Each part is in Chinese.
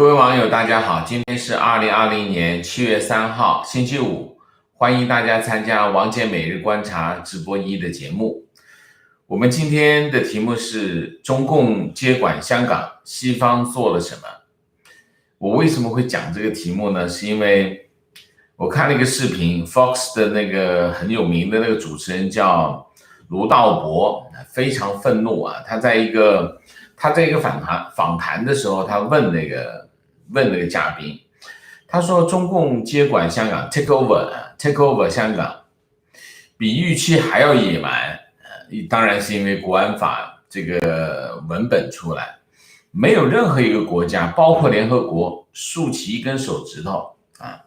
各位网友，大家好，今天是2020年7月3号，星期五，欢迎大家参加王姐每日观察直播1的节目。我们今天的题目是中共接管香港，西方做了什么？我为什么会讲这个题目呢？是因为我看了一个视频 ，Fox 的那个很有名的那个主持人叫卢道博，非常愤怒啊，他在一个访谈的时候，他问那个嘉宾，他说中共接管香港 take over 香港，比预期还要野蛮，当然是因为国安法这个文本出来，没有任何一个国家，包括联合国，竖起一根手指头啊。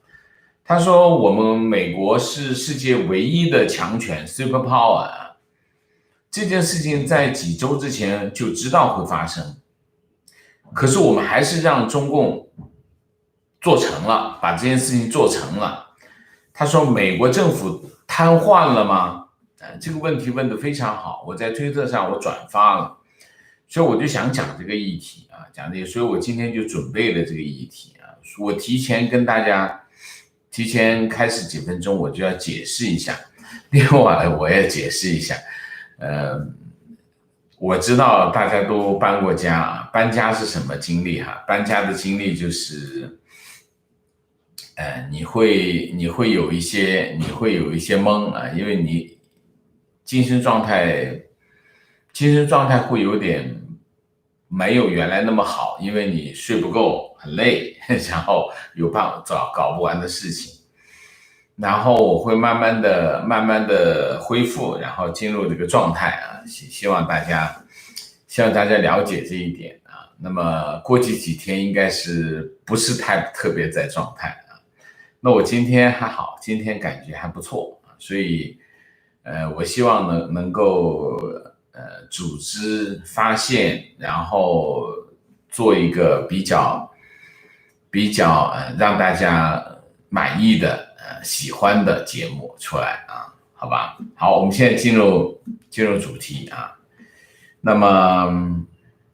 他说我们美国是世界唯一的强权 superpower 啊，这件事情在几周之前就知道会发生，可是我们还是让中共做成了，把这件事情做成了。他说美国政府瘫痪了吗？这个问题问得非常好，我在推特上我转发了，所以我就想讲这个议题啊，所以我今天就准备了这个议题啊，我提前开始几分钟我就要解释一下，另外我也解释一下，我知道大家都搬过家啊，搬家是什么经历哈？搬家的经历就是，你会有一些懵啊，因为你精神状态会有点没有原来那么好，因为你睡不够，很累，然后有搞不完的事情，然后我会慢慢的恢复，然后进入这个状态啊，希望大家了解这一点啊。那么过去几天应该是不是特别在状态啊？那我今天还好，今天感觉还不错啊，所以我希望能够组织发现，然后做一个比较让大家满意的喜欢的节目出来啊，好吧？好，我们现在进入主题啊。那么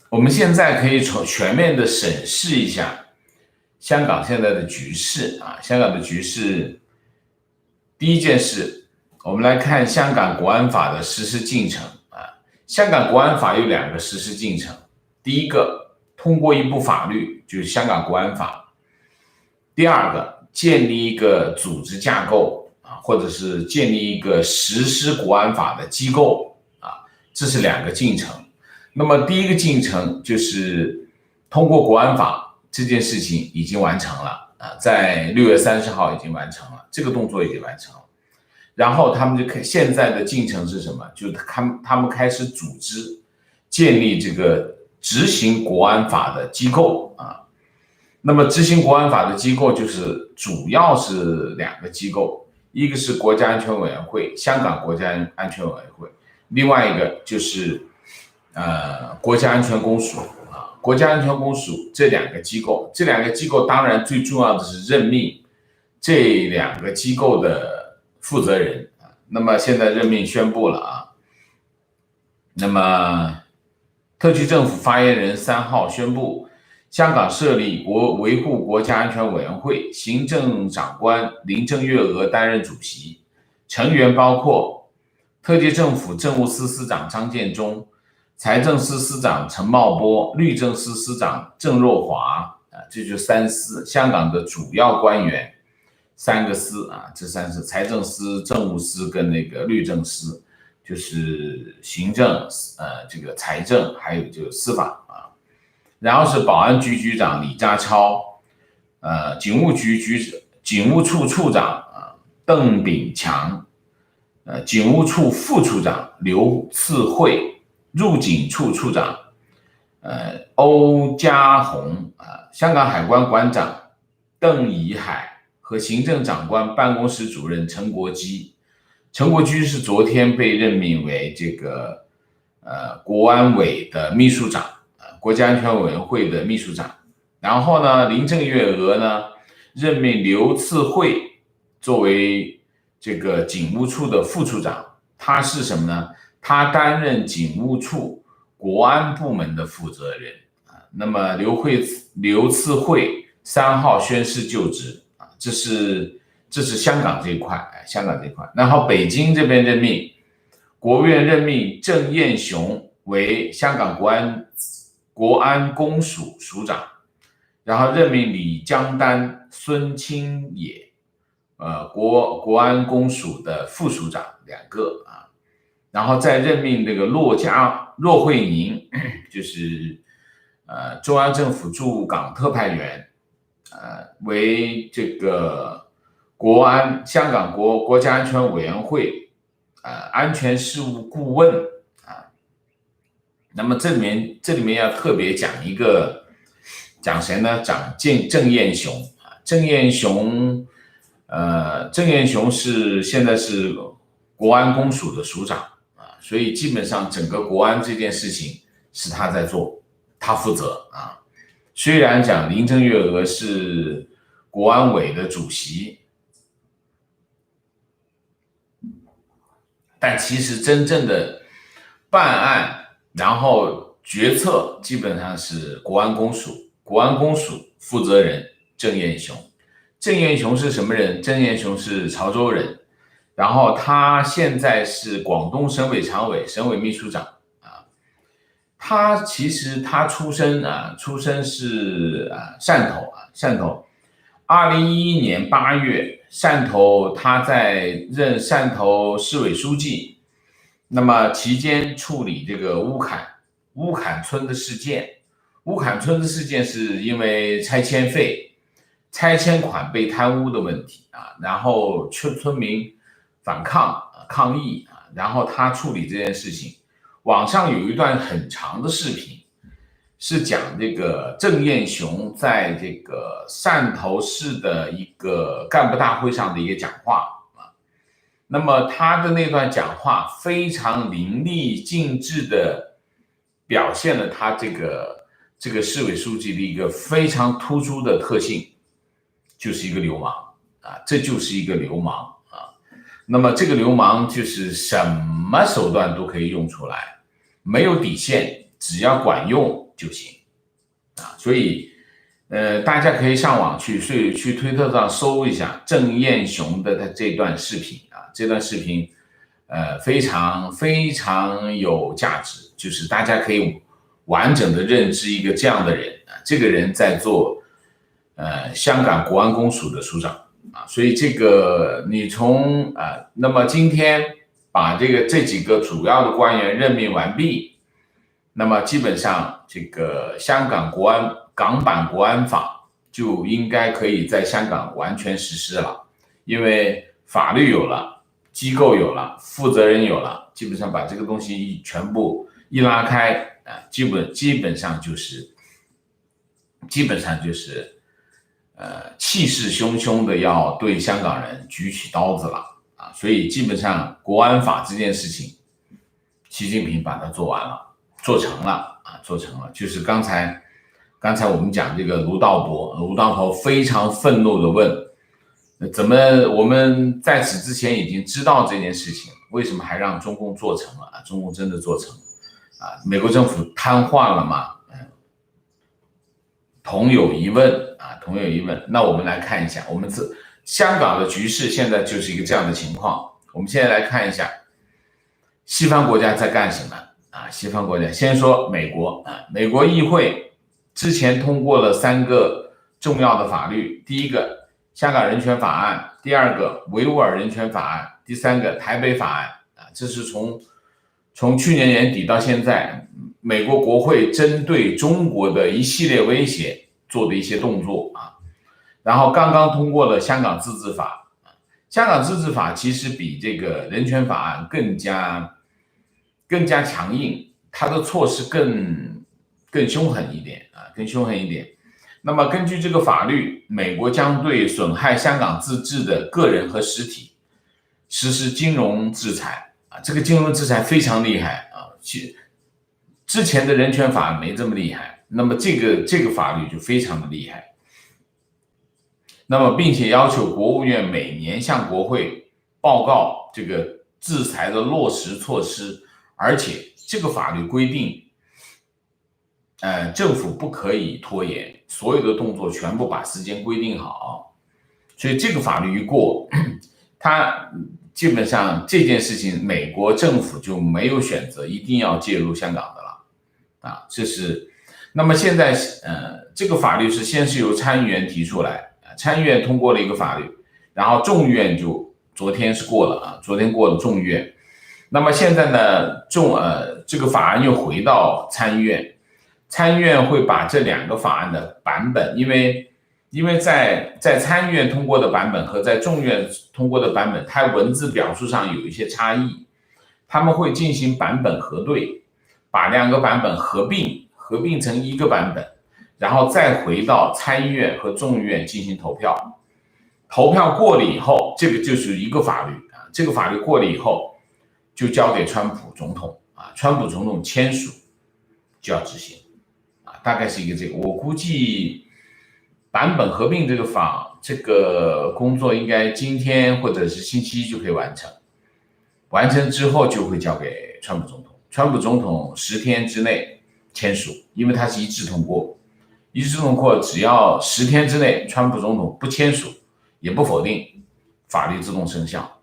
我们现在可以全面的审视一下香港现在的局势啊，香港的局势，第一件事，我们来看香港国安法的实施进程啊。香港国安法有2个实施进程，第一个通过一部法律，就是香港国安法；第二个建立一个组织架构啊，或者是建立一个实施国安法的机构啊，这是2个进程。那么第一个进程就是通过国安法这件事情已经完成了啊，在6月30号已经完成了，这个动作已经完成了。然后他们现在的进程是什么？就是他们开始组织建立这个执行国安法的机构啊。那么执行国安法的机构就是主要是2个机构，一个是国家安全委员会，香港国家安全委员会，另外一个就是国家安全公署啊，国家安全公署这2个机构，当然最重要的是任命这2个机构的负责人啊。那么现在任命宣布了啊，那么特区政府发言人3号宣布，香港设立维护国家安全委员会，行政长官林郑月娥担任主席，成员包括特区政府政务司司长张建宗、财政司司长陈茂波、律政司司长郑若骅这就是3司，香港的主要官员，3个司啊，这3司，财政司、政务司跟那个律政司，就是行政这个财政还有这个司法啊。然后是保安局局长李家超，警务处处长邓炳强，警务处副处长刘赐慧，入境处处长欧家宏，香港海关馆长邓以海和行政长官办公室主任陈国基。陈国基是昨天被任命为这个国安委的秘书长，国家安全委员会的秘书长。然后呢，林郑月娥呢任命刘赐慧作为这个警务处的副处长，他是什么呢？他担任警务处国安部门的负责人那么刘次惠3号宣誓就职啊，这是香港这一块，然后北京这边任命国务院任命郑燕雄为香港国安公署署长，然后任命李江丹、孙清野国安公署的副署长2个啊，然后再任命这个骆惠宁，就是中央政府驻港特派员，为这个香港国家安全委员会安全事务顾问啊。那么这里面要特别讲谁呢？讲郑燕雄啊，郑燕雄现在是国安公署的署长啊，所以基本上整个国安这件事情是他在做，他负责啊。虽然讲林郑月娥是国安委的主席，但其实真正的办案然后决策基本上是国安公署负责人郑燕雄。郑燕雄是什么人？郑燕雄是潮州人，然后他现在是广东省委常委、省委秘书长啊。他出身是汕头。2011年8月，他在任汕头市委书记，那么期间处理这个乌坎村的事件。乌坎村的事件是因为拆迁款被贪污的问题啊，然后村民反抗议啊，然后他处理这件事情。网上有一段很长的视频，是讲这个郑燕雄在这个汕头市的一个干部大会上的一个讲话啊。那么他的那段讲话非常淋漓尽致的表现了他这个市委书记的一个非常突出的特性，就是一个流氓啊，这就是一个流氓啊。那么这个流氓就是什么手段都可以用出来，没有底线，只要管用就行啊。所以大家可以上网去推特上搜一下郑燕雄的他这段视频啊，这段视频非常非常有价值，就是大家可以完整的认知一个这样的人啊，这个人在做香港国安公署的署长啊。所以这个你从那么今天把这几个主要的官员任命完毕，那么基本上这个香港港版国安法就应该可以在香港完全实施了，因为法律有了，机构有了，负责人有了，基本上把这个东西全部一拉开基本上就是气势汹汹的要对香港人举起刀子了啊！所以基本上国安法这件事情，习近平把它做成了，就是刚才我们讲这个卢道伯非常愤怒的问，怎么我们在此之前已经知道这件事情，为什么还让中共做成了？中共真的做成啊？美国政府瘫痪了吗？同有疑问。那我们来看一下，我们香港的局势现在就是一个这样的情况。我们现在来看一下西方国家在干什么啊？西方国家先说美国啊，美国议会之前通过了3个重要的法律，第一个香港人权法案，第二个维吾尔人权法案，第三个台北法案啊。这是从去年年底到现在，美国国会针对中国的一系列威胁做的一些动作啊。然后刚刚通过了香港自治法，香港自治法其实比这个人权法案更加强硬，它的措施更凶狠一点。那么根据这个法律，美国将对损害香港自治的个人和实体实施金融制裁啊。这个金融制裁非常厉害啊，之前的人权法没这么厉害，那么这个法律就非常的厉害。那么并且要求国务院每年向国会报告这个制裁的落实措施，而且这个法律规定政府不可以拖延，所有的动作全部把时间规定好。所以这个法律一过，它基本上这件事情，美国政府就没有选择一定要介入香港的了啊。这是那么现在这个法律是先是由参议院提出来，参议院通过了一个法律，然后众议院就昨天是过了啊，昨天过了众议院。那么现在呢，这个法案又回到参议院，参议院会把这两个法案的版本，因为在参议院通过的版本和在众议院通过的版本，它文字表述上有一些差异，他们会进行版本核对，把两个版本合并成一个版本，然后再回到参议院和众议院进行投票。投票过了以后，这个就是一个法律啊，这个法律过了以后，就交给川普总统啊，川普总统签署就要执行啊，大概是一个这个。我估计版本合并这个工作应该今天或者是星期一就可以完成，完成之后就会交给川普总统，川普总统10天之内签署，因为它是一致通过，一致通过只要10天之内川普总统不签署也不否定，法律自动生效。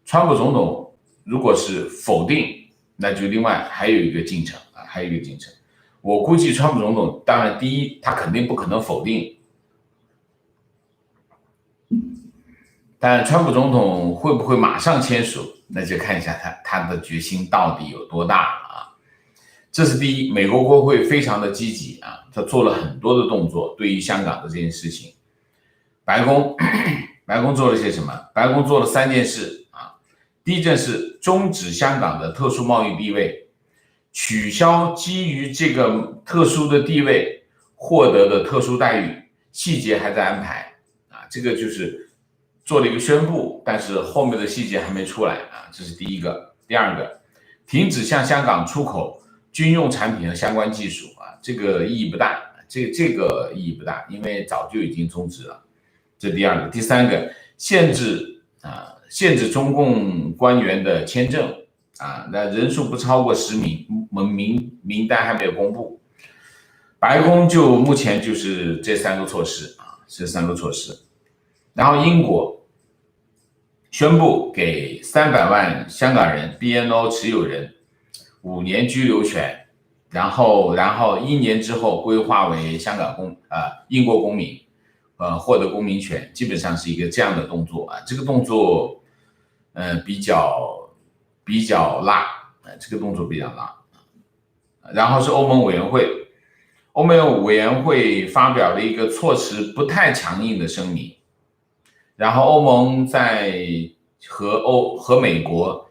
川普总统如果是否定，那就另外还有一个进程啊，还有一个进程。我估计川普总统，当然第一，他肯定不可能否定，但川普总统会不会马上签署，那就看一下他的决心到底有多大啊。这是第一，美国国会非常的积极啊，他做了很多的动作，对于香港的这件事情。白宫做了些什么？白宫做了3件事啊。第一件事，终止香港的特殊贸易地位，取消基于这个特殊的地位获得的特殊待遇，细节还在安排啊。这个就是做了一个宣布，但是后面的细节还没出来啊。这是第一个。第二个，停止向香港出口军用产品和相关技术啊，这个意义不大，这个意义不大，因为早就已经终止了。这第二个。第三个，限制中共官员的签证啊，那人数不超过10名，名单还没有公布。白宫就目前就是这3个措施啊，这3个措施。然后英国宣布给300万香港人 BNO 持有人5年居留权，然后1年之后规划为英国公民。获得公民权，基本上是一个这样的动作啊。这个动作，比较辣，这个动作比较辣。然后是欧盟委员会，欧盟委员会发表了一个措辞不太强硬的声明，然后欧盟在和美国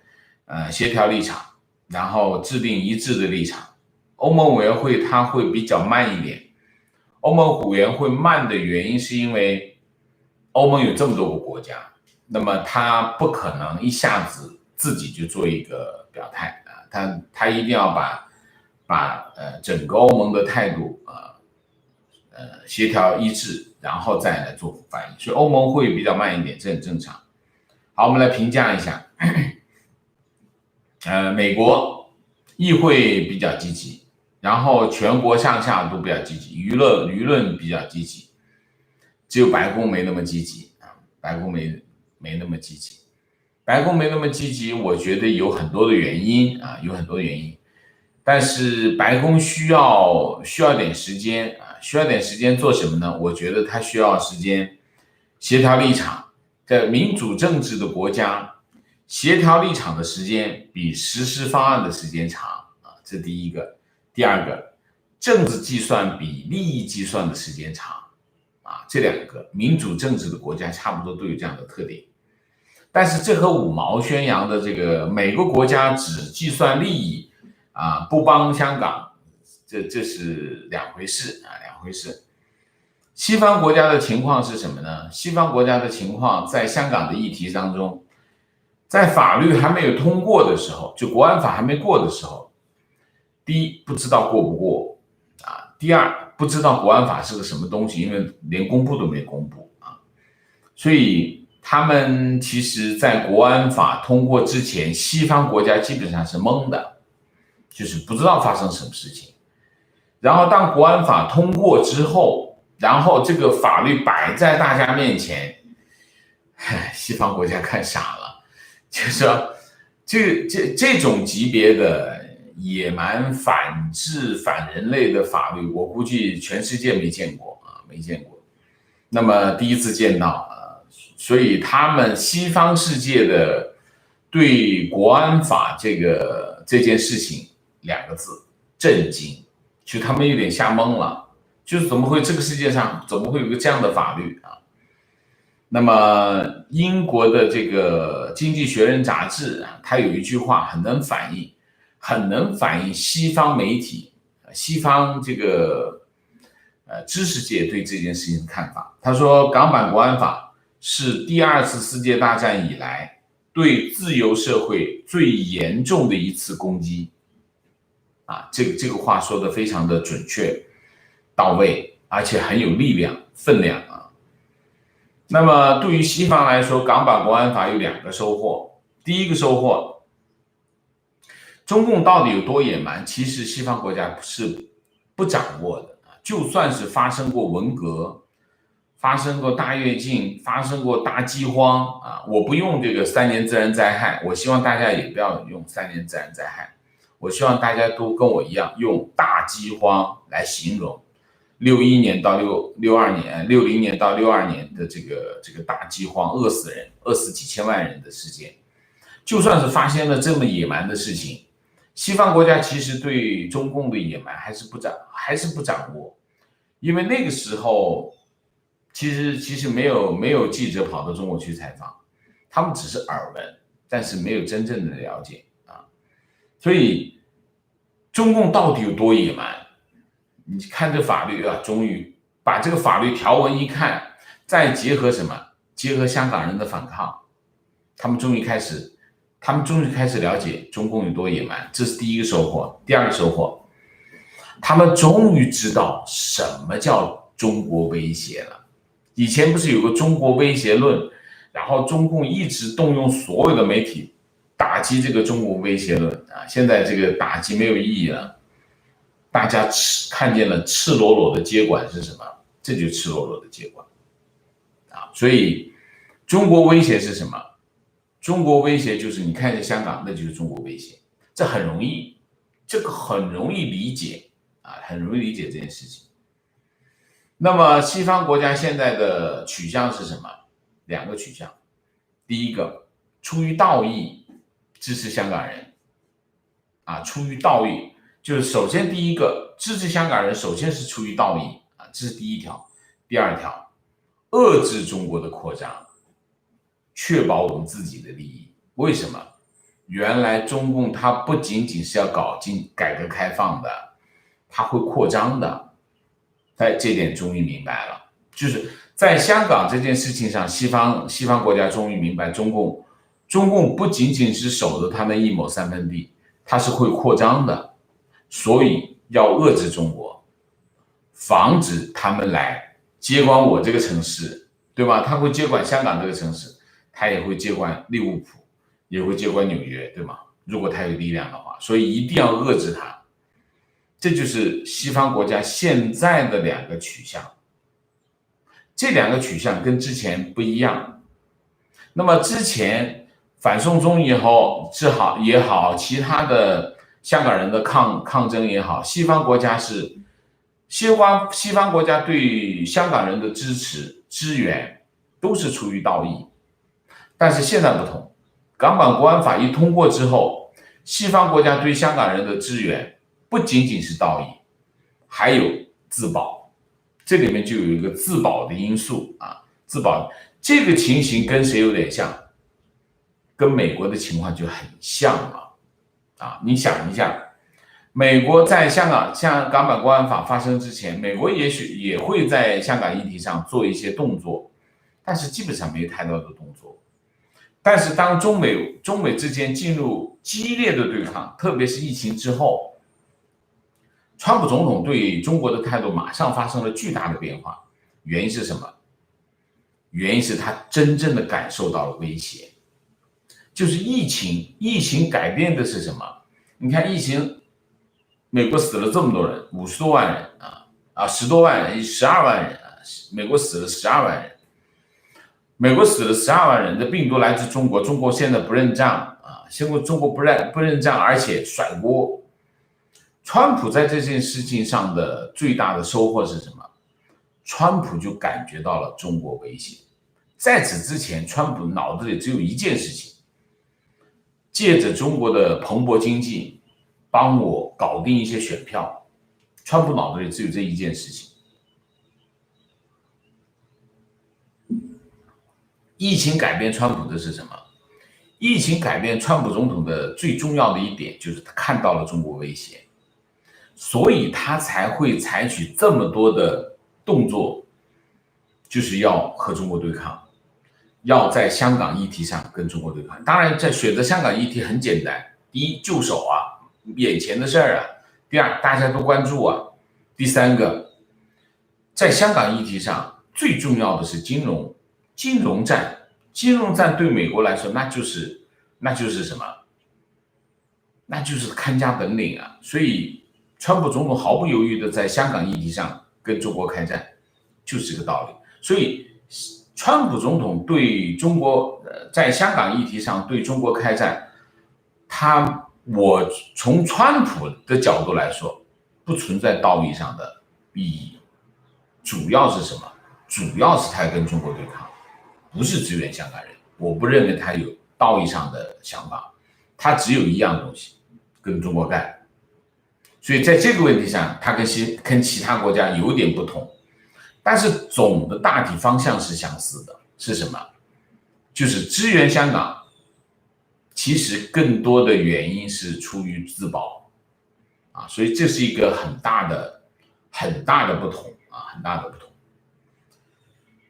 协调立场，然后制定一致的立场。欧盟委员会它会比较慢一点。欧盟委员会慢的原因是因为欧盟有这么多个国家，那么他不可能一下子自己就做一个表态啊，他一定要把整个欧盟的态度协调一致，然后再来做反应，所以欧盟会比较慢一点，这很正常。好，我们来评价一下，美国议会比较积极。然后全国上下都比较积极，舆论比较积极，只有白宫没那么积极啊，白宫没那么积极，白宫没那么积极，我觉得有很多的原因啊，有很多原因，但是白宫需要点时间啊，需要点时间做什么呢？我觉得它需要时间协调立场，在民主政治的国家，协调立场的时间比实施方案的时间长啊，这第一个。第二个，政治计算比利益计算的时间长啊，这2个民主政治的国家差不多都有这样的特点。但是这和五毛宣扬的这个每个国家只计算利益啊，不帮香港，这是两回事。西方国家的情况是什么呢？西方国家的情况在香港的议题当中，在法律还没有通过的时候，就国安法还没过的时候，第一，不知道过不过啊；第二，不知道国安法是个什么东西，因为连公布都没公布啊。所以他们其实在国安法通过之前，西方国家基本上是懵的，就是不知道发生什么事情。然后当国安法通过之后，然后这个法律摆在大家面前，西方国家看傻了，就是说这种级别的野蛮、反智、反人类的法律，我估计全世界没见过啊，没见过。那么第一次见到啊，所以他们西方世界的对国安法这件事情2个字震惊，就他们有点吓懵了，就是怎么会这个世界上怎么会有个这样的法律啊？那么英国的这个《经济学人》杂志啊，它有一句话很能反映西方媒体、西方这个知识界对这件事情的看法。他说，港版国安法是第2次世界大战以来对自由社会最严重的一次攻击。啊，这个话说的非常的准确到位，而且很有力量分量啊。那么对于西方来说，港版国安法有2个收获。第一个收获，中共到底有多野蛮，其实西方国家是不掌握的。就算是发生过文革，发生过大跃进，发生过大饥荒啊，我不用这个3年自然灾害，我希望大家也不要用3年自然灾害，我希望大家都跟我一样用大饥荒来形容61年到62年，60年到62年的这个大饥荒，饿死几千万人的事件。就算是发生了这么野蛮的事情，西方国家其实对中共的野蛮还是不掌握，因为那个时候其实没有记者跑到中国去采访，他们只是耳闻，但是没有真正的了解啊。所以中共到底有多野蛮？你看这法律啊，终于把这个法律条文一看，再结合什么？结合香港人的反抗，他们终于开始了解中共有多野蛮，这是第一个收获。第2个收获，他们终于知道什么叫中国威胁了。以前不是有个中国威胁论，然后中共一直动用所有的媒体打击这个中国威胁论啊，现在这个打击没有意义了，大家看见了赤裸裸的接管是什么？这就是赤裸裸的接管啊！所以中国威胁是什么？中国威胁就是你看见香港，那就是中国威胁，这很容易，这个很容易理解啊，很容易理解这件事情。那么西方国家现在的取向是什么？2个取向。第一个，出于道义支持香港人啊，出于道义，就是首先第一个支持香港人，首先是出于道义啊，这是第一条。第2条，遏制中国的扩张，确保我们自己的利益。为什么？原来中共它不仅仅是要搞改革开放的，它会扩张的。这点终于明白了，就是在香港这件事情上，西方国家终于明白中共不仅仅是守着他们一亩3分地，它是会扩张的，所以要遏制中国，防止他们来接管我这个城市，对吧？他会接管香港这个城市，他也会接管利物浦，也会接管纽约，对吗？如果他有力量的话，所以一定要遏制他。这就是西方国家现在的2个取向，这2个取向跟之前不一样。那么之前反送中也好，其他的香港人的抗争也好，西方国家对香港人的支持支援都是出于道义。但是现在不同，港版国安法一通过之后，西方国家对香港人的支援不仅仅是道义，还有自保，这里面就有一个自保的因素啊。自保这个情形跟谁有点像？跟美国的情况就很像了啊！你想一下，美国在香港版国安法发生之前，美国也许也会在香港议题上做一些动作，但是基本上没有太多的动作。但是当中美之间进入激烈的对抗，特别是疫情之后，川普总统对中国的态度马上发生了巨大的变化。原因是什么？原因是他真正的感受到了威胁，疫情改变的是什么？你看疫情，美国死了这么多人，50多万人10多万人，12万人美国死了12万人。美国死了12万人，这病毒来自中国，中国现在不认账现在中国不认账，而且甩锅。川普在这件事情上的最大的收获是什么？川普就感觉到了中国威胁。在此之前，川普脑子里只有一件事情，借着中国的蓬勃经济帮我搞定一些选票。川普脑子里只有这一件事情。疫情改变川普的是什么？疫情改变川普总统的最重要的一点就是他看到了中国威胁，所以他才会采取这么多的动作，就是要和中国对抗，要在香港议题上跟中国对抗。当然，在选择香港议题很简单，第一，就手眼前的事儿第二，大家都关注第三个，在香港议题上最重要的是金融战。金融战对美国来说，那就是什么？那就是看家本领所以，川普总统毫不犹豫的在香港议题上跟中国开战，就是这个道理。所以，川普总统对中国在香港议题上对中国开战，我从川普的角度来说，不存在道义上的意义，主要是什么？主要是他跟中国对抗，不是支援香港人。我不认为他有道义上的想法，他只有一样东西，跟中国干。所以在这个问题上，他跟其他国家有点不同，但是总的大体方向是相似的。是什么？就是支援香港，其实更多的原因是出于自保所以这是一个很大的不同很大的不同。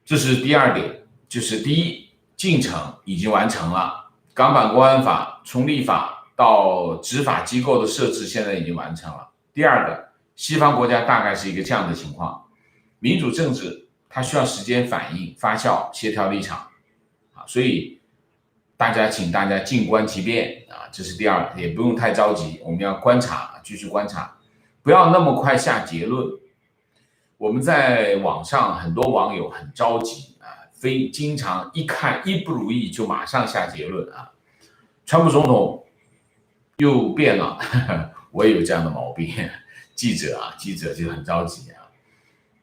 这是第二点，就是第一，进程已经完成了，港版国安法从立法到执法机构的设置现在已经完成了。第二个，西方国家大概是一个这样的情况，民主政治它需要时间反应、发酵、协调立场所以请大家静观其变这是第二，也不用太着急，我们要观察，继续观察，不要那么快下结论。我们在网上很多网友很着急经常一看一不如意就马上下结论川普总统又变了我也有这样的毛病，记者就很着急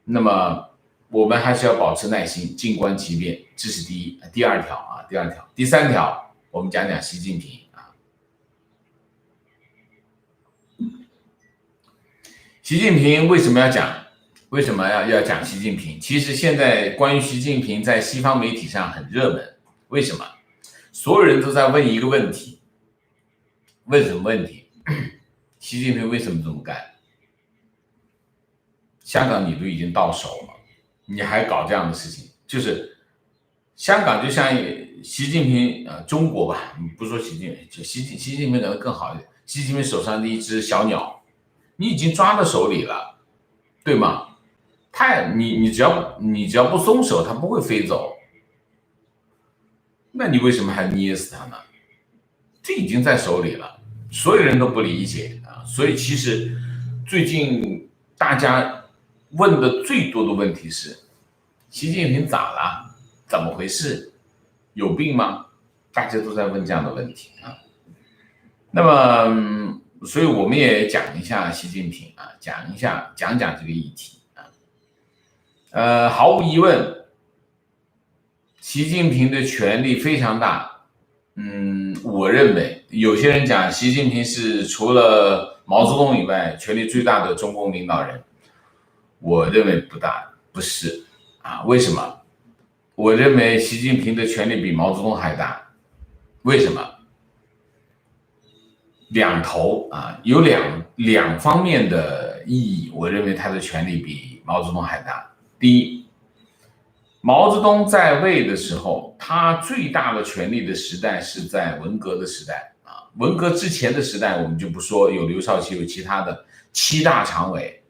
那么我们还是要保持耐心，静观其变，这是第二条第三条，我们讲讲习近平习近平为什么要讲习近平？其实现在关于习近平在西方媒体上很热门，为什么？所有人都在问一个问题，问什么问题？习近平为什么这么干？香港你都已经到手了，你还搞这样的事情？就是香港就像习近平中国吧，不说习近平，就习近平可能更好一点。习近平手上的一只小鸟，你已经抓到手里了，对吗？你只要不松手，它不会飞走。那你为什么还捏死它呢？这已经在手里了，所有人都不理解所以其实最近大家问的最多的问题是：习近平咋了？怎么回事？有病吗？大家都在问这样的问题那么，所以我们也讲一下习近平讲讲这个议题毫无疑问，习近平的权力非常大。我认为有些人讲习近平是除了毛泽东以外权力最大的中共领导人，我认为不是为什么？我认为习近平的权力比毛泽东还大。为什么？两头有两方面的意义，我认为他的权力比毛泽东还大。第一，毛泽东在位的时候，他最大的权力的时代是在文革的时代文革之前的时代我们就不说，有刘少奇，有其他的七大常委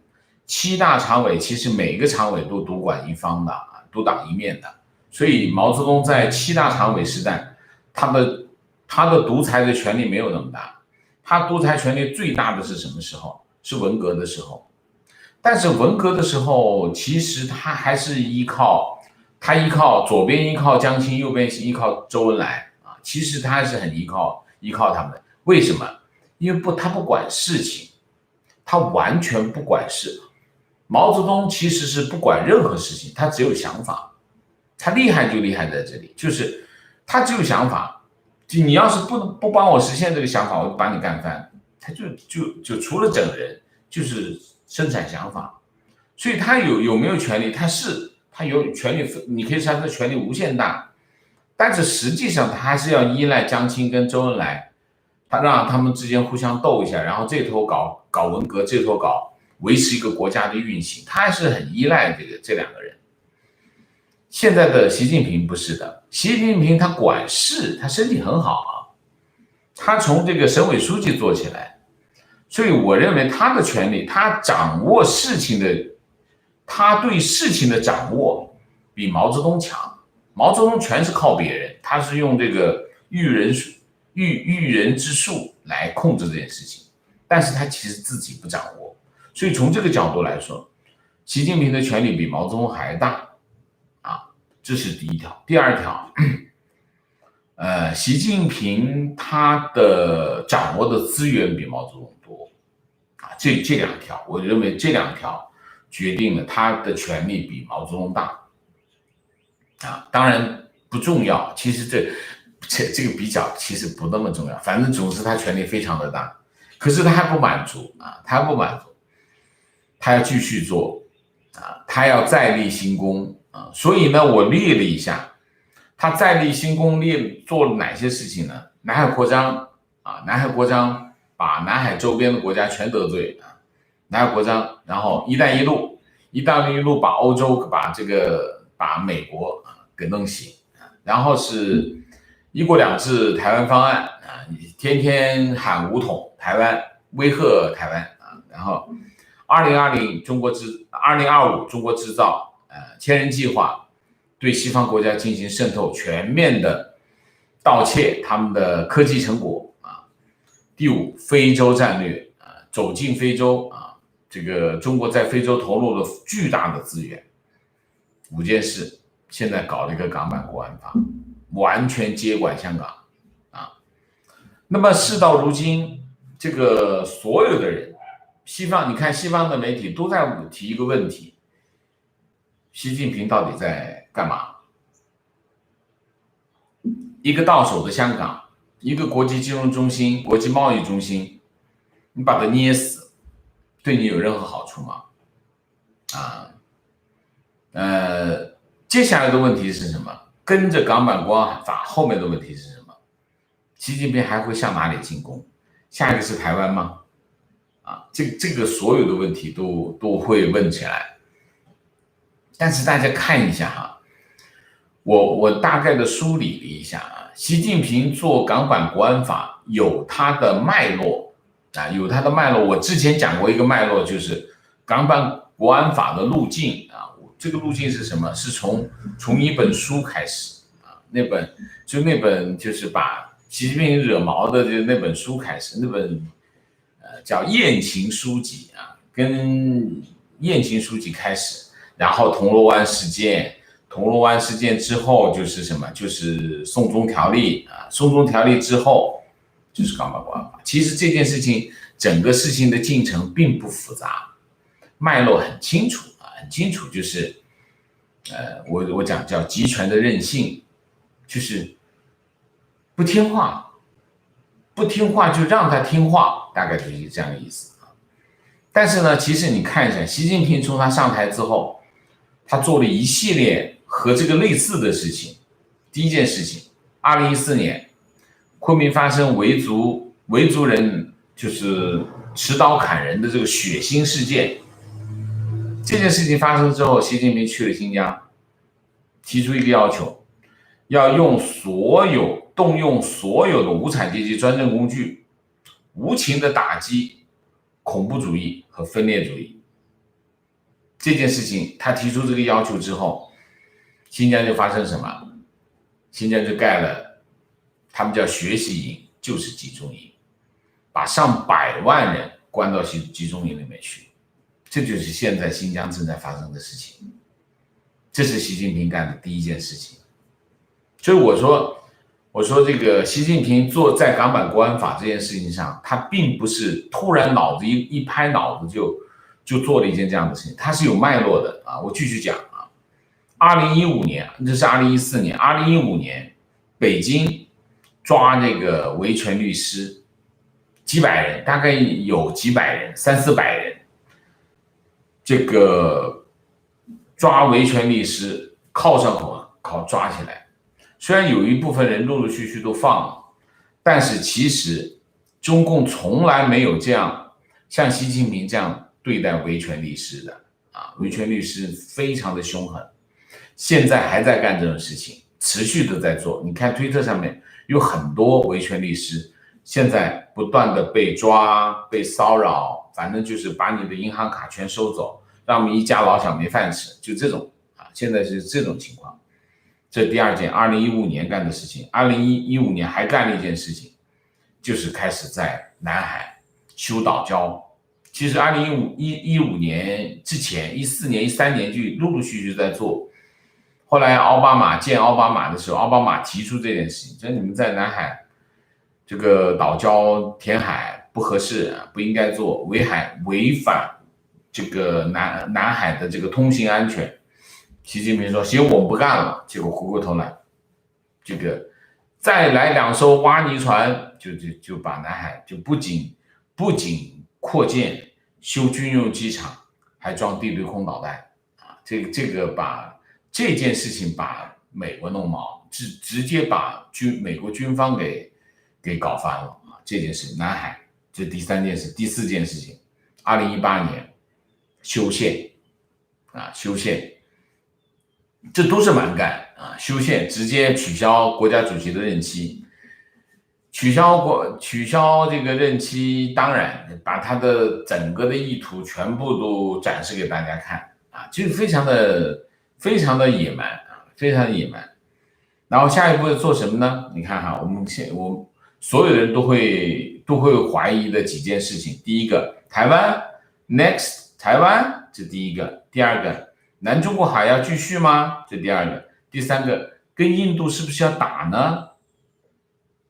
其实每个常委都独管一方的独当一面的，所以毛泽东在七大常委时代，他的独裁的权力没有那么大。他独裁权力最大的是什么时候？是文革的时候。但是文革的时候，其实他还是依靠左边依靠江青，右边是依靠周恩来啊。其实他还是很依靠他们。为什么？因为他不管事情，他完全不管事。毛泽东其实是不管任何事情，他只有想法。他厉害就厉害在这里，就是他只有想法。就你要是不帮我实现这个想法，我就把你干翻。他就除了整人，就是生产想法。所以他有没有权利？他有权利，你可以说他的权力无限大，但是实际上他还是要依赖江青跟周恩来，他让他们之间互相斗一下，然后这头搞文革，这头维持一个国家的运行，他还是很依赖这两个人。现在的习近平不是的，习近平他管事，他身体很好啊，他从这个省委书记做起来，所以我认为他的权力，他掌握事情的，他对事情的掌握比毛泽东强。毛泽东全是靠别人，他是用这个驭人之术来控制这件事情，但是他其实自己不掌握。所以从这个角度来说，习近平的权力比毛泽东还大啊，这是第一条。第二条，习近平他的掌握的资源比毛泽东多啊，这两条，我认为这两条决定了他的权力比毛泽东大啊。当然不重要，其实这个比较其实不那么重要，反正总之他权力非常的大。可是他还不满足啊，他要继续做啊，他要再立新功啊。所以呢，我列了一下，他再立新功做了哪些事情呢？南海扩张啊，南海扩张把南海周边的国家全得罪啊，南海扩张，然后一带一路把欧洲把美国给弄醒啊，然后是一国两制台湾方案啊，你天天喊武统台湾，威吓台湾啊，然后2025中国制造千人计划，对西方国家进行渗透，全面的盗窃他们的科技成果啊。第五，非洲战略啊，走进非洲啊，这个中国在非洲投入了巨大的资源。五件事，现在搞了一个港版国安法，完全接管香港啊。那么事到如今，这个所有的人，你看西方的媒体都在提一个问题：习近平到底在干嘛？一个到手的香港，一个国际金融中心、国际贸易中心，你把它捏死，对你有任何好处吗？接下来的问题是什么？跟着港版国安法后面的问题是什么？习近平还会向哪里进攻？下一个是台湾吗？这个所有的问题都会问起来。但是大家看一下哈，我大概的梳理了一下啊，习近平做港版国安法有他的脉络啊，有他的脉络。我之前讲过一个脉络，就是港版国安法的路径啊，这个路径是什么？是从一本书开始啊，那本就是把习近平惹毛的那本书开始，那本叫雁情书籍啊，跟雁情书籍开始，然后铜锣湾事件之后就是什么？就是送中条例啊，送中条例之后就是港版国安法。其实这件事情整个事情的进程并不复杂，脉络很清楚啊，很清楚，就是我讲叫集权的任性，就是不听话就让他听话，大概就是这样的意思啊。但是呢，其实你看一下，习近平从他上台之后，他做了一系列和这个类似的事情。第一件事情，2014年昆明发生维族人就是持刀砍人的这个血腥事件。这件事情发生之后，习近平去了新疆，提出一个要求，要动用所有的无产阶级专政工具，无情的打击恐怖主义和分裂主义。这件事情他提出这个要求之后，新疆就发生什么？新疆就盖了，他们叫学习营，就是集中营，把上百万人关到集中营里面去。这就是现在新疆正在发生的事情，这是习近平干的第一件事情。所以我说这个习近平做在港版国安法这件事情上，他并不是突然脑子一拍脑子就做了一件这样的事情，他是有脉络的啊。我继续讲啊，2015年，这是2014年，2015年北京抓这个维权律师，几百人，大概有几百人，300-400人，这个抓维权律师铐上铐抓起来。虽然有一部分人陆陆续续都放了，但是其实中共从来没有这样像习近平这样对待维权律师的啊，维权律师非常的凶狠，现在还在干这种事情，持续的在做。你看推特上面有很多维权律师现在不断的被抓、被骚扰，反正就是把你的银行卡全收走，让我们一家老小没饭吃，就这种啊，现在是这种情况。这第二件2015年干的事情，2015年还干了一件事情，就是开始在南海修岛礁。其实2015年之前，14年、13年就陆陆续续在做。后来奥巴马的时候，奥巴马提出这件事情，说你们在南海这个岛礁填海不合适，不应该做，违反这个南海的这个通行安全。习近平说行，我们不干了，结果回过头来这个再来2艘挖泥船，就把南海就不仅扩建修军用机场，还装地对空导弹啊，这个把这件事情把美国弄毛，直接把美国军方给搞翻了啊！这件事南海这第3件事，第4件事情，2018年修宪啊，修宪。这都是蛮干啊！修宪直接取消国家主席的任期，取消这个任期，当然把他的整个的意图全部都展示给大家看啊，就是非常的野蛮啊，非常的野蛮。然后下一步做什么呢？你看哈，我们所有人都会怀疑的几件事情，第一个，台湾 next 台湾，这第一个，第二个。南中国海要继续吗？这第二个，第三个，跟印度是不是要打呢？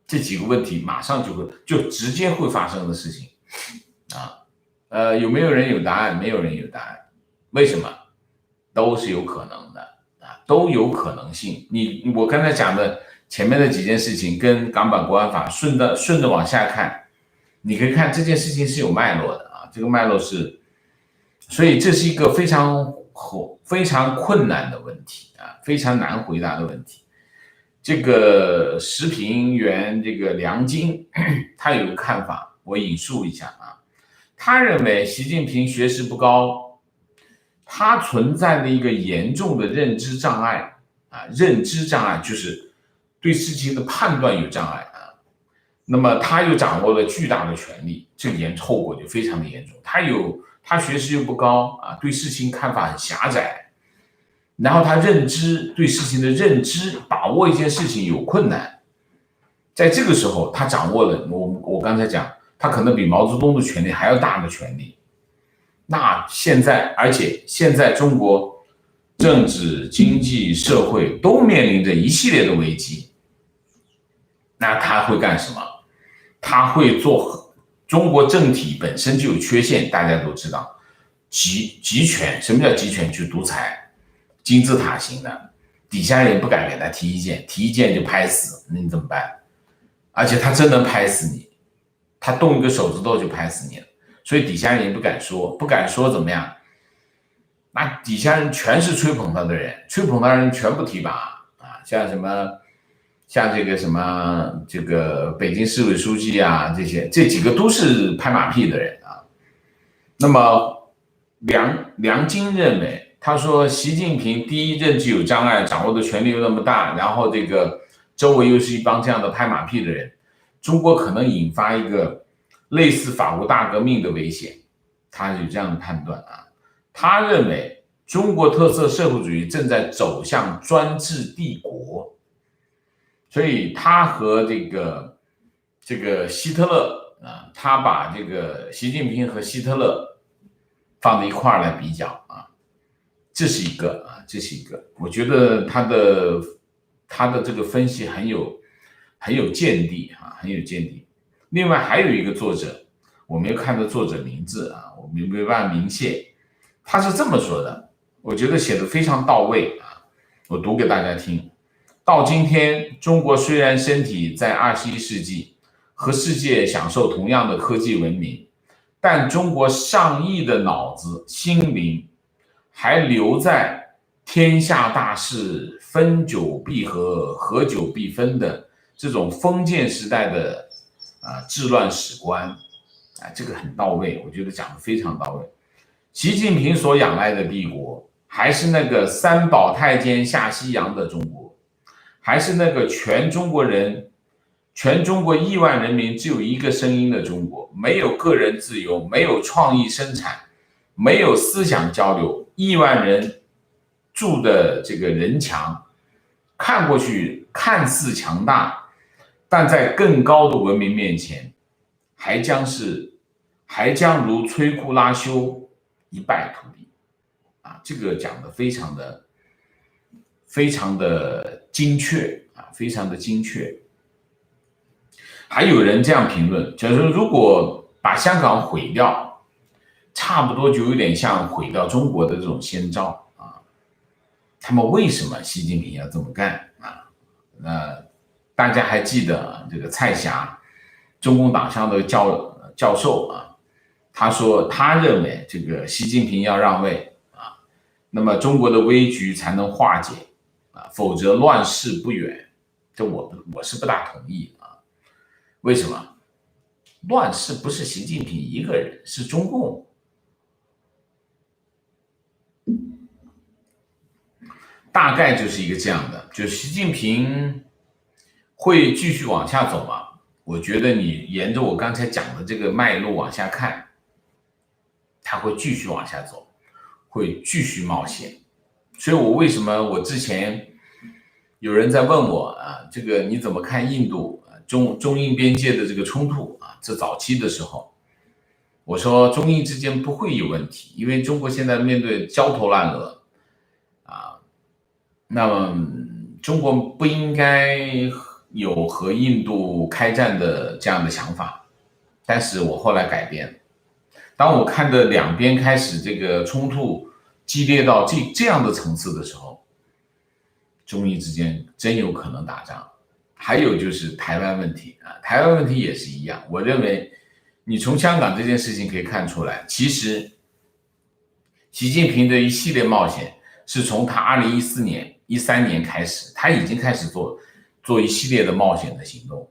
这几个问题马上就直接会发生的事情啊。有没有人有答案？没有人有答案。为什么？都是有可能的啊，都有可能性。我刚才讲的前面的几件事情，跟港版国安法顺着往下看，你可以看这件事情是有脉络的啊，这个脉络是，所以这是一个非常困难的问题啊，非常难回答的问题。这个时评员这个梁晶他有个看法，我引述一下啊，他认为习近平学识不高，他存在的一个严重的认知障碍啊，认知障碍就是对事情的判断有障碍啊。那么他又掌握了巨大的权力，这个后果就非常的严重。他学识又不高啊，对事情看法很狭窄，然后他对事情的认知，把握一件事情有困难。在这个时候，他掌握了我刚才讲，他可能比毛泽东的权力还要大的权力。而且现在中国政治、经济、社会都面临着一系列的危机，那他会干什么？他会做。中国政体本身就有缺陷，大家都知道，集权，什么叫集权？就独裁，金字塔型的，底下人不敢给他提意见，提意见就拍死，你怎么办？而且他真能拍死你，他动一个手指头就拍死你了，所以底下人也不敢说怎么样？那底下人全是吹捧他的人，吹捧他的人全部提拔啊，像这个什么这个北京市委书记啊，这几个都是拍马屁的人啊。那么梁晶认为，他说习近平第一认知有障碍，掌握的权力又那么大，然后这个周围又是一帮这样的拍马屁的人，中国可能引发一个类似法国大革命的危险，他有这样的判断啊。他认为中国特色社会主义正在走向专制帝国。所以他和这个希特勒他把这个习近平和希特勒放在一块儿来比较啊，这是一个，我觉得他的这个分析很有见地啊，很有见地。另外还有一个作者，我没有看到作者名字啊，我没办法明谢，他是这么说的，我觉得写的非常到位啊，我读给大家听。到今天，中国虽然身体在21世纪和世界享受同样的科技文明，但中国上亿的脑子、心灵还留在天下大事分久必合，合久必分的这种封建时代的治乱史观这个很到位，我觉得讲得非常到位。习近平所仰赖的帝国，还是那个三宝太监下西洋的中国，还是那个全中国亿万人民只有一个声音的中国，没有个人自由，没有创意生产，没有思想交流，亿万人住的这个人墙，看过去看似强大，但在更高的文明面前，还将如摧枯拉朽，一败涂地这个讲的非常的精确非常的精确。还有人这样评论，就是说如果把香港毁掉，差不多就有点像毁掉中国的这种先兆他们为什么习近平要这么干大家还记得这个蔡霞，中共党校的教授他说他认为这个习近平要让位那么中国的危局才能化解否则乱世不远。这我是不大同意为什么？乱世不是习近平一个人，是中共。大概就是一个这样的，就习近平会继续往下走吗？我觉得你沿着我刚才讲的这个脉络往下看，他会继续往下走，会继续冒险。所以为什么我之前有人在问我这个你怎么看印度中印边界的这个冲突这早期的时候，我说中印之间不会有问题，因为中国现在面对焦头烂额那么中国不应该有和印度开战的这样的想法，但是我后来改变了。当我看着两边开始这个冲突激烈到这样的层次的时候，中印之间真有可能打仗。还有就是台湾问题台湾问题也是一样。我认为你从香港这件事情可以看出来，其实习近平的一系列冒险是从他2014年13年开始，他已经开始做一系列的冒险的行动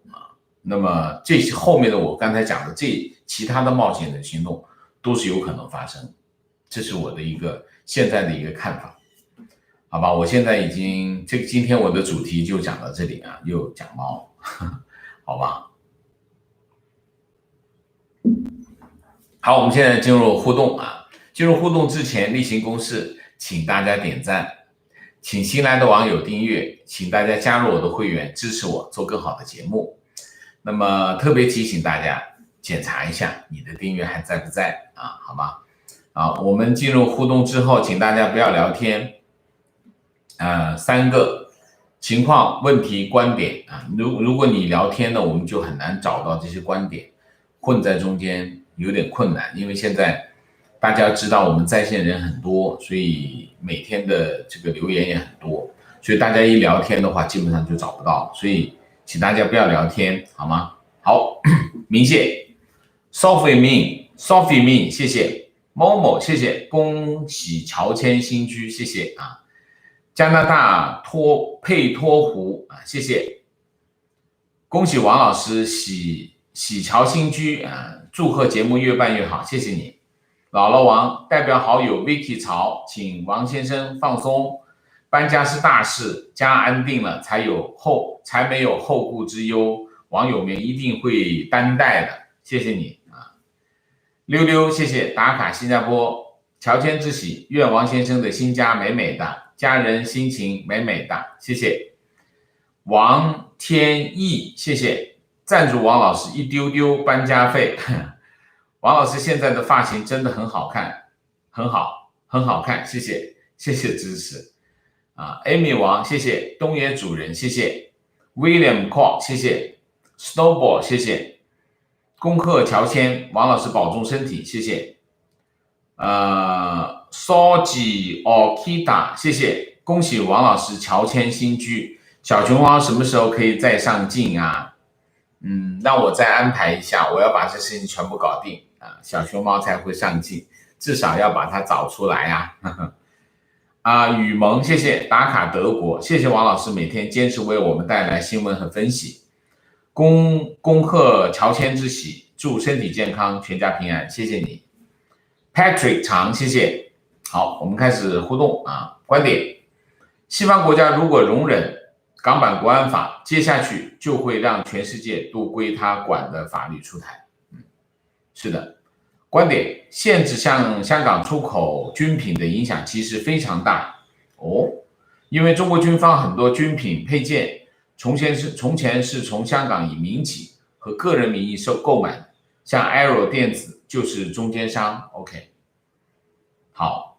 那么这些后面的我刚才讲的其他的冒险的行动都是有可能发生，这是我的现在的一个看法。好吧，我现在今天我的主题就讲到这里又讲猫好吧。好，我们现在进入互动进入互动之前例行公事，请大家点赞，请新来的网友订阅，请大家加入我的会员，支持我做更好的节目。那么特别提醒大家检查一下你的订阅还在不在好吗？我们进入互动之后，请大家不要聊天3个情况、问题、观点如果你聊天呢，我们就很难找到这些观点，混在中间有点困难，因为现在大家知道我们在线人很多，所以每天的这个留言也很多，所以大家一聊天的话基本上就找不到，所以请大家不要聊天好吗？好，明谢 Sophie Min 谢谢，某某谢谢，恭喜乔迁新居谢谢加拿大佩托湖谢谢，恭喜王老师喜乔新居祝贺节目越办越好，谢谢你。姥姥王代表好友 Vicky 曹，请王先生放松，搬家是大事，家安定了才没有后顾之忧，网友们一定会担待的，谢谢你溜溜谢谢，打卡新加坡，乔迁之喜，愿王先生的新家美美的，家人心情美美的，谢谢。王天意谢谢，赞助王老师一丢丢搬家费。王老师现在的发型真的很好看，很好看，谢谢支持啊 ，Amy 王谢谢，东野主人谢谢 ，William Call 谢谢 ，Snowball 谢谢，恭贺乔迁，王老师保重身体，谢谢。Soji Okita 谢谢，恭喜王老师乔迁新居。小熊猫什么时候可以再上镜啊？让我再安排一下，我要把这事情全部搞定啊，小熊猫才会上镜，至少要把它找出来啊。雨萌谢谢，打卡德国，谢谢王老师每天坚持为我们带来新闻和分析。恭贺乔迁之喜，祝身体健康，全家平安，谢谢你。Patrick 长谢谢。好，我们开始互动啊。观点：西方国家如果容忍港版国安法，接下去就会让全世界都归他管的法律出台。是的。观点：限制向香港出口军品的影响其实非常大因为中国军方很多军品配件从前是从香港以民企和个人名义购买的，像 Aero 电子就是中间商。OK， 好。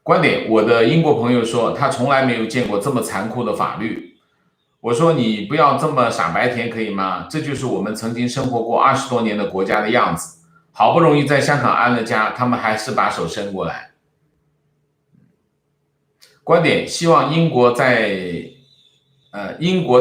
观点：我的英国朋友说他从来没有见过这么残酷的法律。我说你不要这么傻白甜可以吗？这就是我们曾经生活过20多年的国家的样子。好不容易在香港安了家，他们还是把手伸过来。观点：希望英国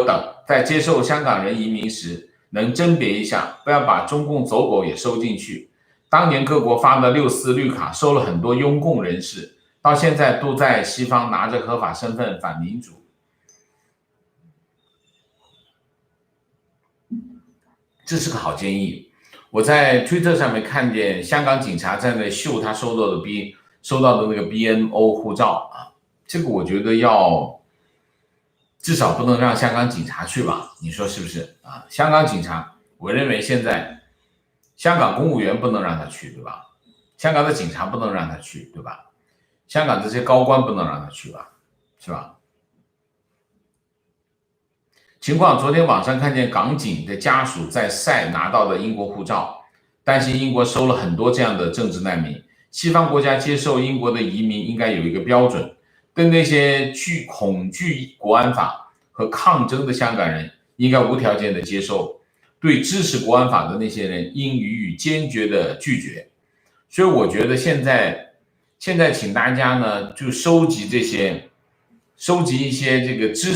等在接受香港人移民时能甄别一下，不要把中共走狗也收进去。当年各国发的64绿卡收了很多拥共人士，到现在都在西方拿着合法身份反民主。这是个好建议。我在推特上面看见香港警察在那秀他收到的那个 BNO 护照啊，这个我觉得至少不能让香港警察去吧？你说是不是啊？香港警察，我认为现在香港公务员不能让他去，对吧？香港的警察不能让他去，对吧？香港这些高官不能让他去吧，是吧？情况：昨天网上看见港警的家属在晒拿到的英国护照，担心英国收了很多这样的政治难民。西方国家接受英国的移民应该有一个标准，对那些恐惧国安法和抗争的香港人应该无条件的接收，对支持国安法的那些人应予以坚决的拒绝。所以我觉得现在请大家呢就收集一些这个支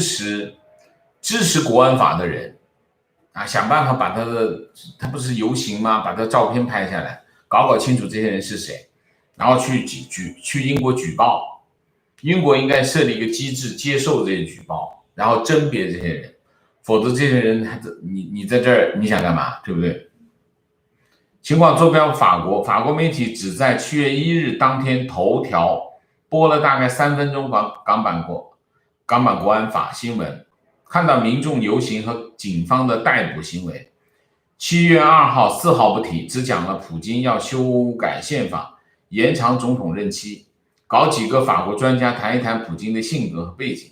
持国安法的人啊，想办法把他不是游行吗？把他照片拍下来，搞清楚这些人是谁，然后去英国举报。英国应该设立一个机制接受这些举报，然后甄别这些人，否则这些人你在这儿你想干嘛，对不对？情况：坐标法国媒体只在7月1日当天头条播了大概3分钟港版国安法新闻，看到民众游行和警方的逮捕行为。7月2号、4号不提，只讲了普京要修改宪法，延长总统任期，搞几个法国专家谈一谈普京的性格和背景。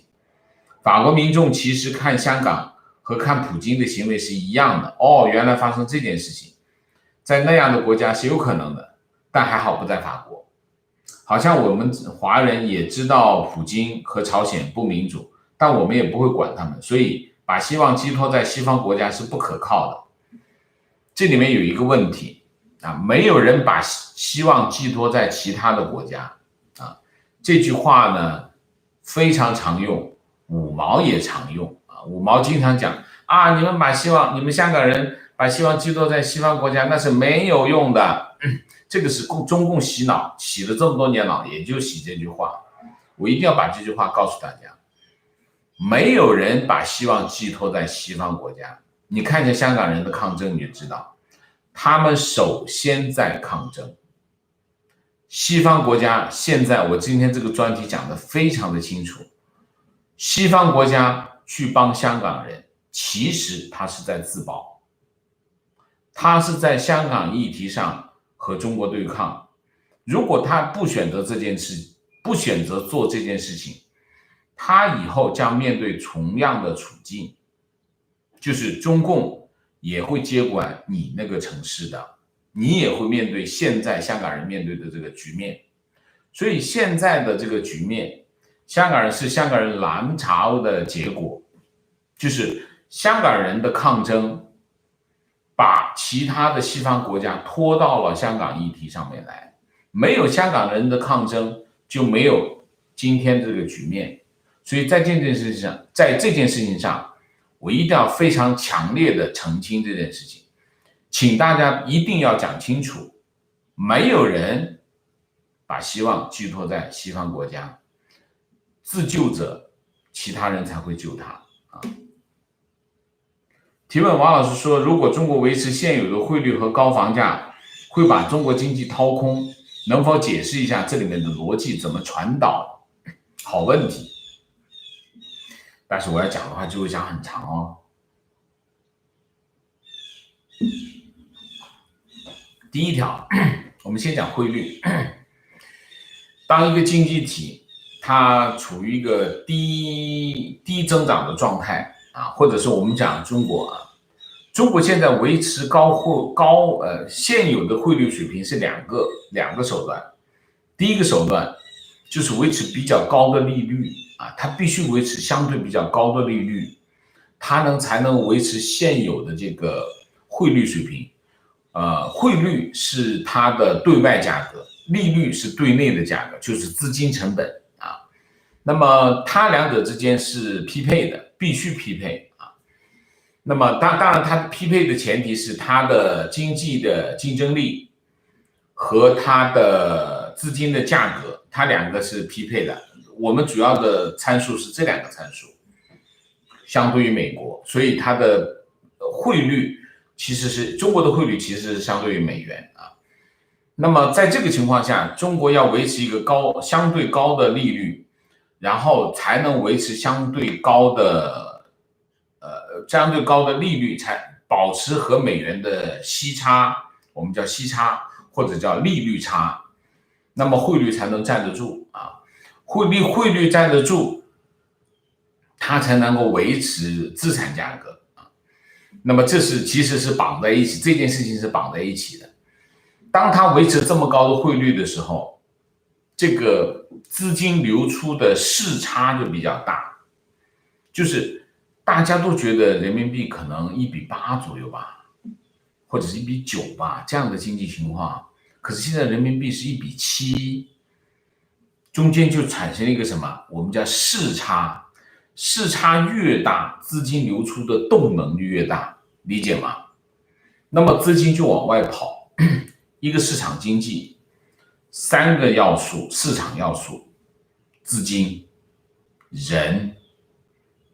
法国民众其实看香港和看普京的行为是一样的。原来发生这件事情，在那样的国家是有可能的，但还好不在法国。好像我们华人也知道普京和朝鲜不民主，但我们也不会管他们，所以把希望寄托在西方国家是不可靠的。这里面有一个问题啊，没有人把希望寄托在其他的国家啊。这句话呢非常常用，五毛也常用啊。五毛经常讲啊，你们香港人把希望寄托在西方国家，那是没有用的。这个是中共洗脑，洗了这么多年脑，也就洗这句话。我一定要把这句话告诉大家，没有人把希望寄托在西方国家。你看一下香港人的抗争，你就知道，他们首先在抗争。西方国家现在，我今天这个专题讲得非常的清楚，西方国家去帮香港人，其实他是在自保，他是在香港议题上和中国对抗。如果他不选择做这件事情，他以后将面对同样的处境。就是中共也会接管你那个城市的，你也会面对现在香港人面对的这个局面。所以现在的这个局面，香港人是香港人南潮的结果，就是香港人的抗争把其他的西方国家拖到了香港议题上面来，没有香港人的抗争，就没有今天这个局面。所以在这件事情上，我一定要非常强烈的澄清这件事情，请大家一定要讲清楚，没有人把希望寄托在西方国家，自救者其他人才会救他啊。提问王老师说，如果中国维持现有的汇率和高房价，会把中国经济掏空，能否解释一下这里面的逻辑怎么传导？好问题，但是我要讲的话就会讲很长哦。第一条，我们先讲汇率。当一个经济体它处于一个低增长的状态啊，或者是我们讲中国啊，中国现在维持现有的汇率水平是两个手段。第一个手段就是维持比较高的利率啊，它必须维持相对比较高的利率，它才能维持现有的这个汇率水平。汇率是它的对外价格，利率是对内的价格，就是资金成本啊。那么它两者之间是匹配的，必须匹配啊。那么当然，它匹配的前提是它的经济的竞争力和它的资金的价格，它两个是匹配的。我们主要的参数是这两个参数，相对于美国，所以它的汇率其实是中国的汇率其实是相对于美元啊。那么在这个情况下，中国要维持一个相对高的利率，然后才能维持相对高的利率，才保持和美元的息差，我们叫息差或者叫利率差，那么汇率才能站得住啊。汇率站得住，它才能够维持资产价格。那么其实是绑在一起，这件事情是绑在一起的。当它维持这么高的汇率的时候，这个资金流出的视差就比较大，就是大家都觉得人民币可能1:8左右吧，或者是1:9吧，这样的经济情况。可是现在人民币是1:7，中间就产生了一个什么？我们叫视差。视差越大，资金流出的动能就越大，理解吗？那么资金就往外跑。一个市场经济3个要素，市场要素：资金、人、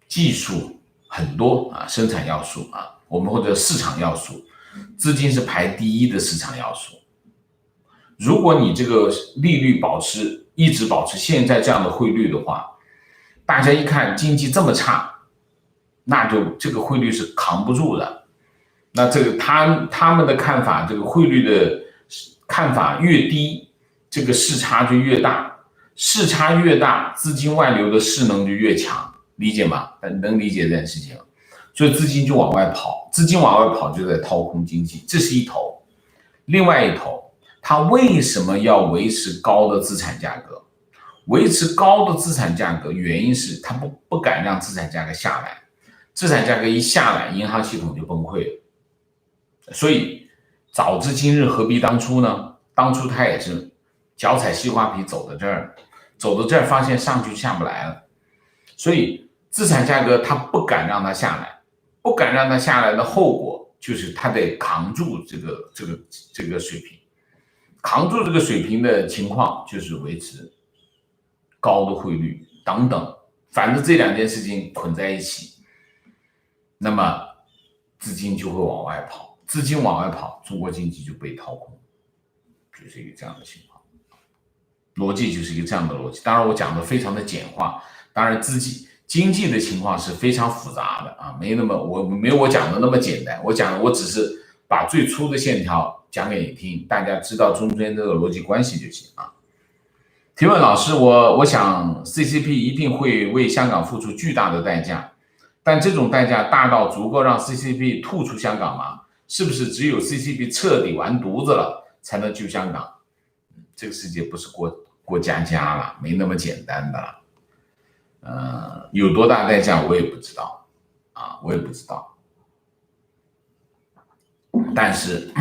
技术，很多啊，生产要素啊，我们或者市场要素，资金是排第一的市场要素。如果你这个利率一直保持现在这样的汇率的话，大家一看经济这么差，那就这个汇率是扛不住的。那这个他们的看法，这个汇率的看法越低，这个视差就越大，视差越大，资金外流的势能就越强，理解吗？能理解这件事情，所以资金就往外跑，资金往外跑就在掏空经济，这是一头。另外一头，它为什么要维持高的资产价格？维持高的资产价格，原因是它不敢让资产价格下来，资产价格一下来，银行系统就崩溃了。所以早知今日何必当初呢？当初他也是脚踩西瓜皮走到这儿发现上去下不来了，所以资产价格他不敢让它下来，不敢让它下来的后果就是他得扛住这个水平，扛住这个水平的情况就是维持高的汇率等等，反正这两件事情捆在一起，那么资金就会往外跑，资金往外跑，中国经济就被掏空，就是一个这样的情况，逻辑就是一个这样的逻辑。当然我讲的非常的简化，当然经济的情况是非常复杂的啊，没有我讲的那么简单，我只是把最初的线条讲给你听，大家知道中间这个逻辑关系就行啊。提问老师，我想 CCP 一定会为香港付出巨大的代价，但这种代价大到足够让 CCP 吐出香港吗？是不是只有 CCP 彻底完犊子了才能救香港？这个世界不是过家家了，没那么简单的了。有多大代价我也不知道啊，我也不知道。但是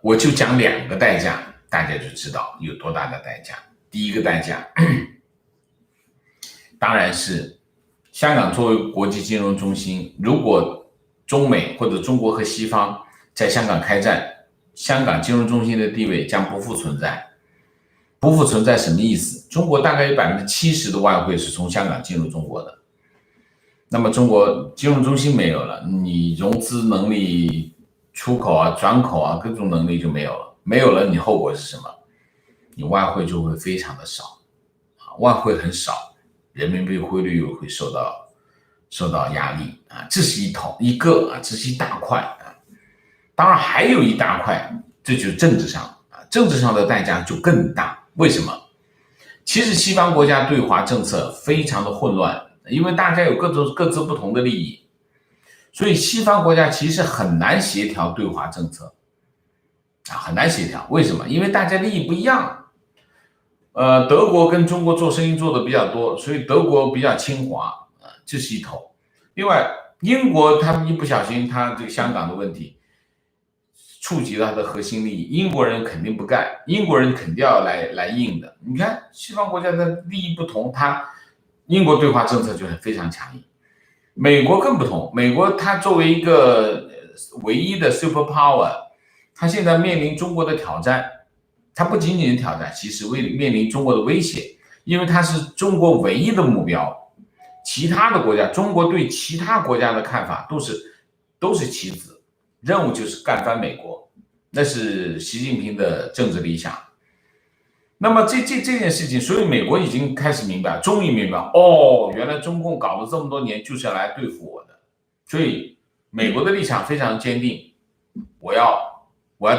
我就讲2个代价，大家就知道有多大的代价。第一个代价，当然是香港作为国际金融中心，如果中美或者中国和西方在香港开战，香港金融中心的地位将不复存在。不复存在什么意思？中国大概有70%的外汇是从香港进入中国的，那么中国金融中心没有了，你融资能力、出口啊、转口啊，各种能力就没有了。没有了，你后果是什么？你外汇就会非常的少，外汇很少，人民币汇率又会受到压力啊，这是这是一大块啊。当然还有一大块，这就是政治上啊，政治上的代价就更大。为什么？其实西方国家对华政策非常的混乱，因为大家有各自不同的利益，所以西方国家其实很难协调对华政策啊，很难协调。为什么？因为大家利益不一样。德国跟中国做生意做的比较多，所以德国比较亲华啊，这是一头。另外，英国他一不小心，他这个香港的问题触及到他的核心利益，英国人肯定不干，英国人肯定要来硬的。你看西方国家的利益不同，英国对华政策就非常强硬。美国更不同，美国它作为一个唯一的 super power， 它现在面临中国的挑战，它不仅仅是挑战，其实面临中国的威胁，因为它是中国唯一的目标。其他的国家，中国对其他国家的看法都是棋子，任务就是干翻美国，那是习近平的政治理想。那么这件事情，所以美国已经开始明白，终于明白，原来中共搞了这么多年就是要来对付我的，所以美国的立场非常坚定，我要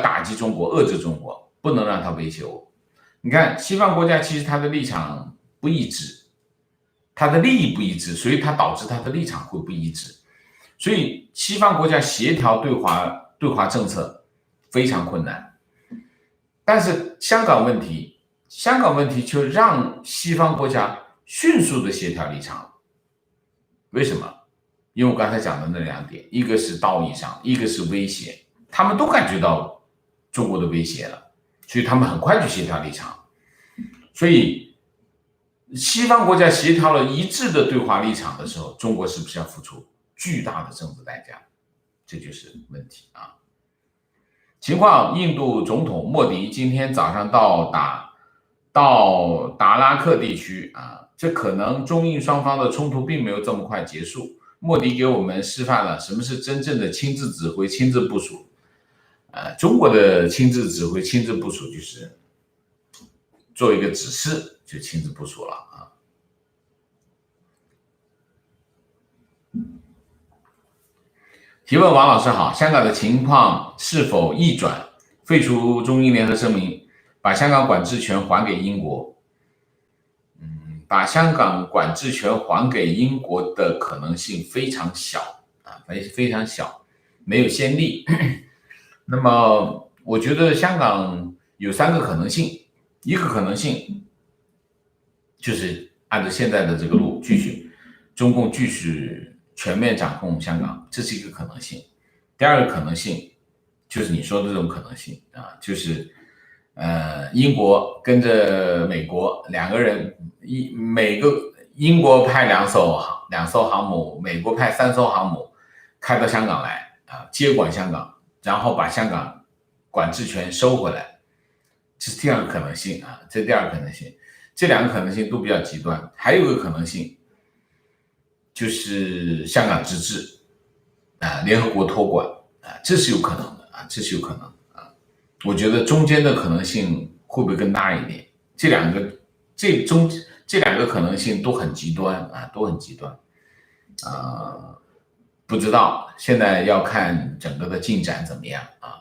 打击中国，遏制中国，不能让他威胁我。你看西方国家其实他的立场不一致，他的利益不一致，所以它导致他的立场会不一致，所以西方国家协调对华政策非常困难。但是香港问题就让西方国家迅速的协调立场。为什么？因为我刚才讲的那2点，一个是道义上，一个是威胁，他们都感觉到中国的威胁了，所以他们很快就协调立场。所以西方国家协调了一致的对华立场的时候，中国是不是要付出巨大的政治代价？这就是问题啊。情况，印度总统莫迪今天早上到达拉克地区啊，这可能中印双方的冲突并没有这么快结束。莫迪给我们示范了什么是真正的亲自指挥、亲自部署。中国的亲自指挥、亲自部署就是做一个指示就亲自部署了啊。提问：王老师好，香港的情况是否逆转？废除中英联合声明，把香港管制权还给英国？把香港管制权还给英国的可能性非常小啊，非常小，没有先例。那么我觉得香港有3个可能性，一个可能性就是按照现在的这个路中共继续全面掌控香港，这是一个可能性。第2个可能性就是你说的这种可能性啊，就是英国跟着美国2个人，英国派2艘航母，美国派3艘航母开到香港来啊，接管香港，然后把香港管制权收回来，这是第2个可能性啊，这是第2个可能性。这2个可能性都比较极端。还有一个可能性就是香港自治啊，联合国托管啊，这是有可能的啊，这是有可能啊。我觉得中间的可能性会不会更大一点？这两个可能性都很极端啊，都很极端啊，不知道，现在要看整个的进展怎么样啊。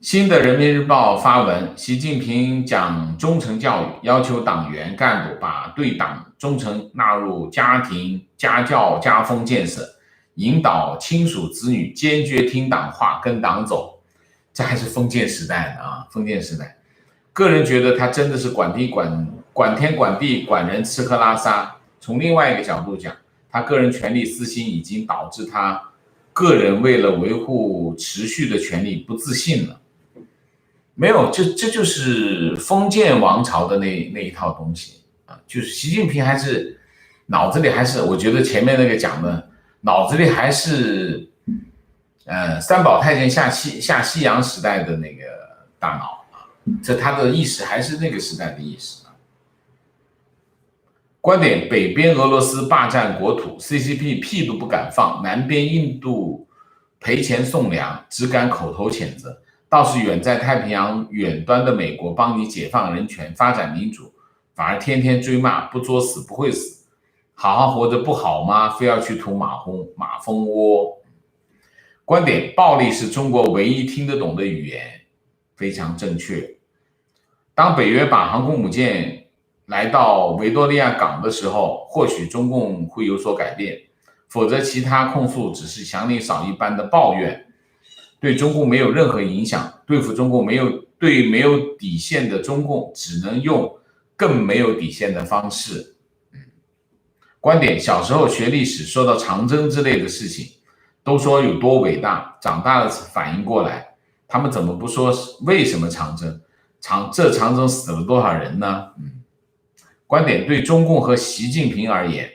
新的人民日报发文，习近平讲忠诚教育，要求党员干部把对党忠诚纳入家庭、家教、家风建设，引导亲属子女坚决听党话，跟党走。这还是封建时代的啊，封建时代。个人觉得他真的是管天管地管人吃喝拉撒。从另外一个角度讲，他个人权力私心已经导致他个人为了维护持续的权力不自信了。没有，这就是封建王朝的那一套东西啊，就是习近平还是脑子里还是，我觉得前面那个讲的脑子里还是三宝太监下西洋时代的那个大脑啊，这他的意识还是那个时代的意识啊。观点：北边俄罗斯霸占国土 ，CCP 屁都不敢放；南边印度赔钱送粮，只敢口头谴责。倒是远在太平洋远端的美国帮你解放人权、发展民主，反而天天追骂，不作死不会死，好好活着不好吗？非要去吐马蜂窝。观点：暴力是中国唯一听得懂的语言，非常正确。当北约把航空母舰来到维多利亚港的时候，或许中共会有所改变，否则其他控诉只是祥林嫂一般的抱怨，对中共没有任何影响。对付中共没有底线的中共，只能用更没有底线的方式。观点：小时候学历史，说到长征之类的事情，都说有多伟大，长大了反应过来，他们怎么不说为什么长征？这长征死了多少人呢？观点：对中共和习近平而言，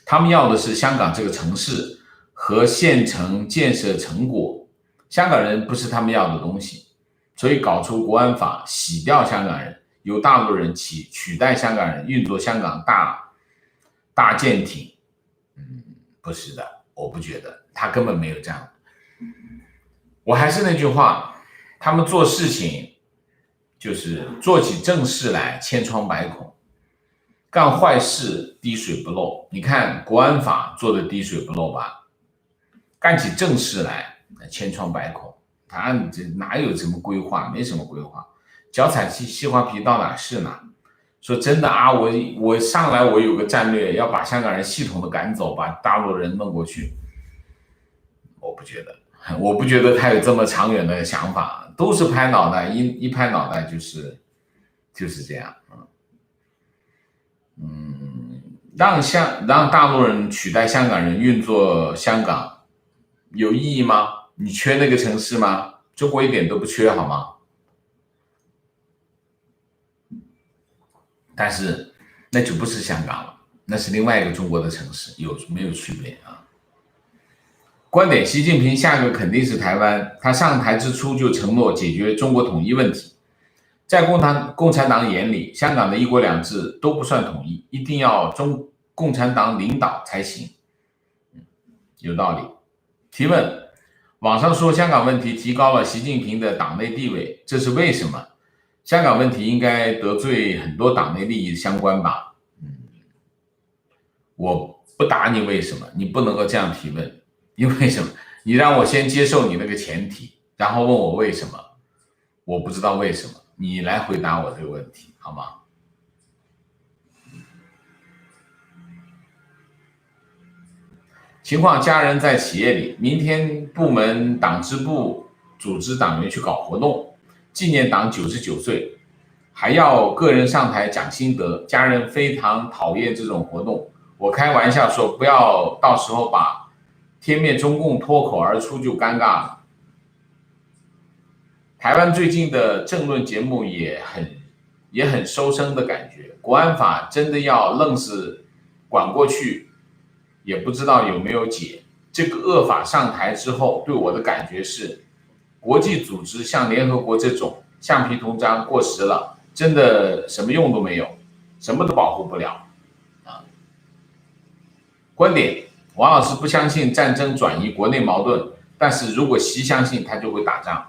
他们要的是香港这个城市和县城建设成果，香港人不是他们要的东西，所以搞出国安法，洗掉香港人，由大陆人取代香港人，运作香港大舰艇。不是的，我不觉得，他根本没有这样。我还是那句话，他们做事情就是做起正事来千疮百孔，干坏事滴水不漏。你看国安法做的滴水不漏吧，干起正事来千疮百孔。他这哪有什么规划？没什么规划，脚踩西瓜皮到哪是哪。说真的啊，我上来我有个战略，要把香港人系统的赶走，把大陆人弄过去。我不觉得他有这么长远的想法，都是拍脑袋，一拍脑袋就是这样。让大陆人取代香港人运作香港有意义吗？你缺那个城市吗？中国一点都不缺，好吗？但是那就不是香港了，那是另外一个中国的城市，没有区别啊？观点：习近平下个肯定是台湾，他上台之初就承诺解决中国统一问题。在共产党眼里，香港的一国两制都不算统一，一定要共产党领导才行。有道理。提问：网上说香港问题提高了习近平的党内地位，这是为什么？香港问题应该得罪很多党内利益相关吧？我不答你为什么，你不能够这样提问，因为什么？你让我先接受你那个前提，然后问我为什么，我不知道为什么，你来回答我这个问题，好吗？情况：家人在企业里，明天部门党支部组织党员去搞活动，纪念党99岁，还要个人上台讲心得，家人非常讨厌这种活动。我开玩笑说，不要到时候把天灭中共脱口而出就尴尬了。台湾最近的政论节目也很收声的感觉，国安法真的要愣是管过去，也不知道有没有解。这个恶法上台之后，对我的感觉是，国际组织像联合国这种橡皮图章过时了，真的什么用都没有，什么都保护不了啊。观点：王老师不相信战争转移国内矛盾，但是如果习相信，他就会打仗。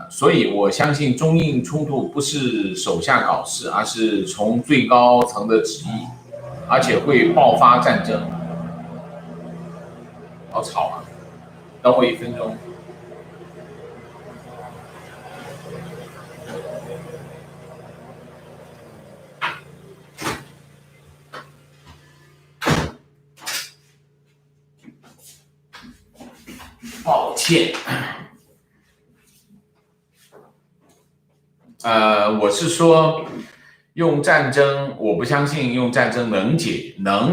所以我相信中印冲突不是手下搞事，而是从最高层的旨意，而且会爆发战争。好吵啊！等我1分钟。歉。我是说用战争，我不相信用战争能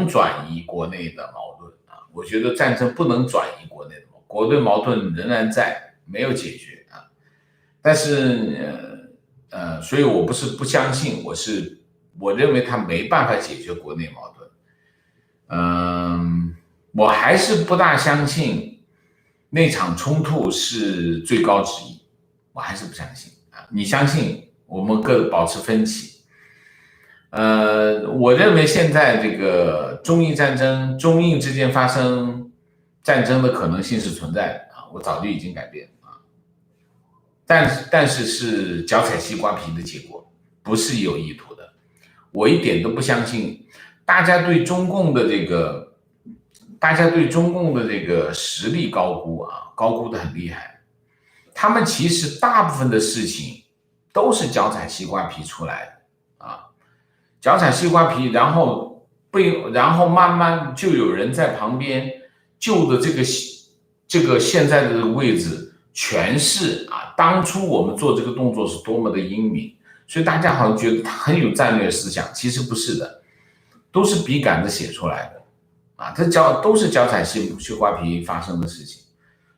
转移国内的矛盾啊。我觉得战争不能转移国内的国内矛盾仍然在，没有解决啊。但是所以我不是不相信，我认为他没办法解决国内矛盾。我还是不大相信那场冲突是最高旨意，我还是不相信啊。你相信？我们各保持分歧。我认为现在这个中印战争，中印之间发生战争的可能性是存在的啊，我早就已经改变啊。但是是脚踩西瓜皮的结果，不是有意图的。我一点都不相信大家对中共的这个实力高估啊，高估的很厉害。他们其实大部分的事情都是脚踩西瓜皮出来的啊，脚踩西瓜皮，然后慢慢就有人在旁边就的这个现在的这个位置诠释啊，当初我们做这个动作是多么的英明，所以大家好像觉得他很有战略思想，其实不是的，都是笔杆子写出来的啊，都是脚踩西瓜皮发生的事情。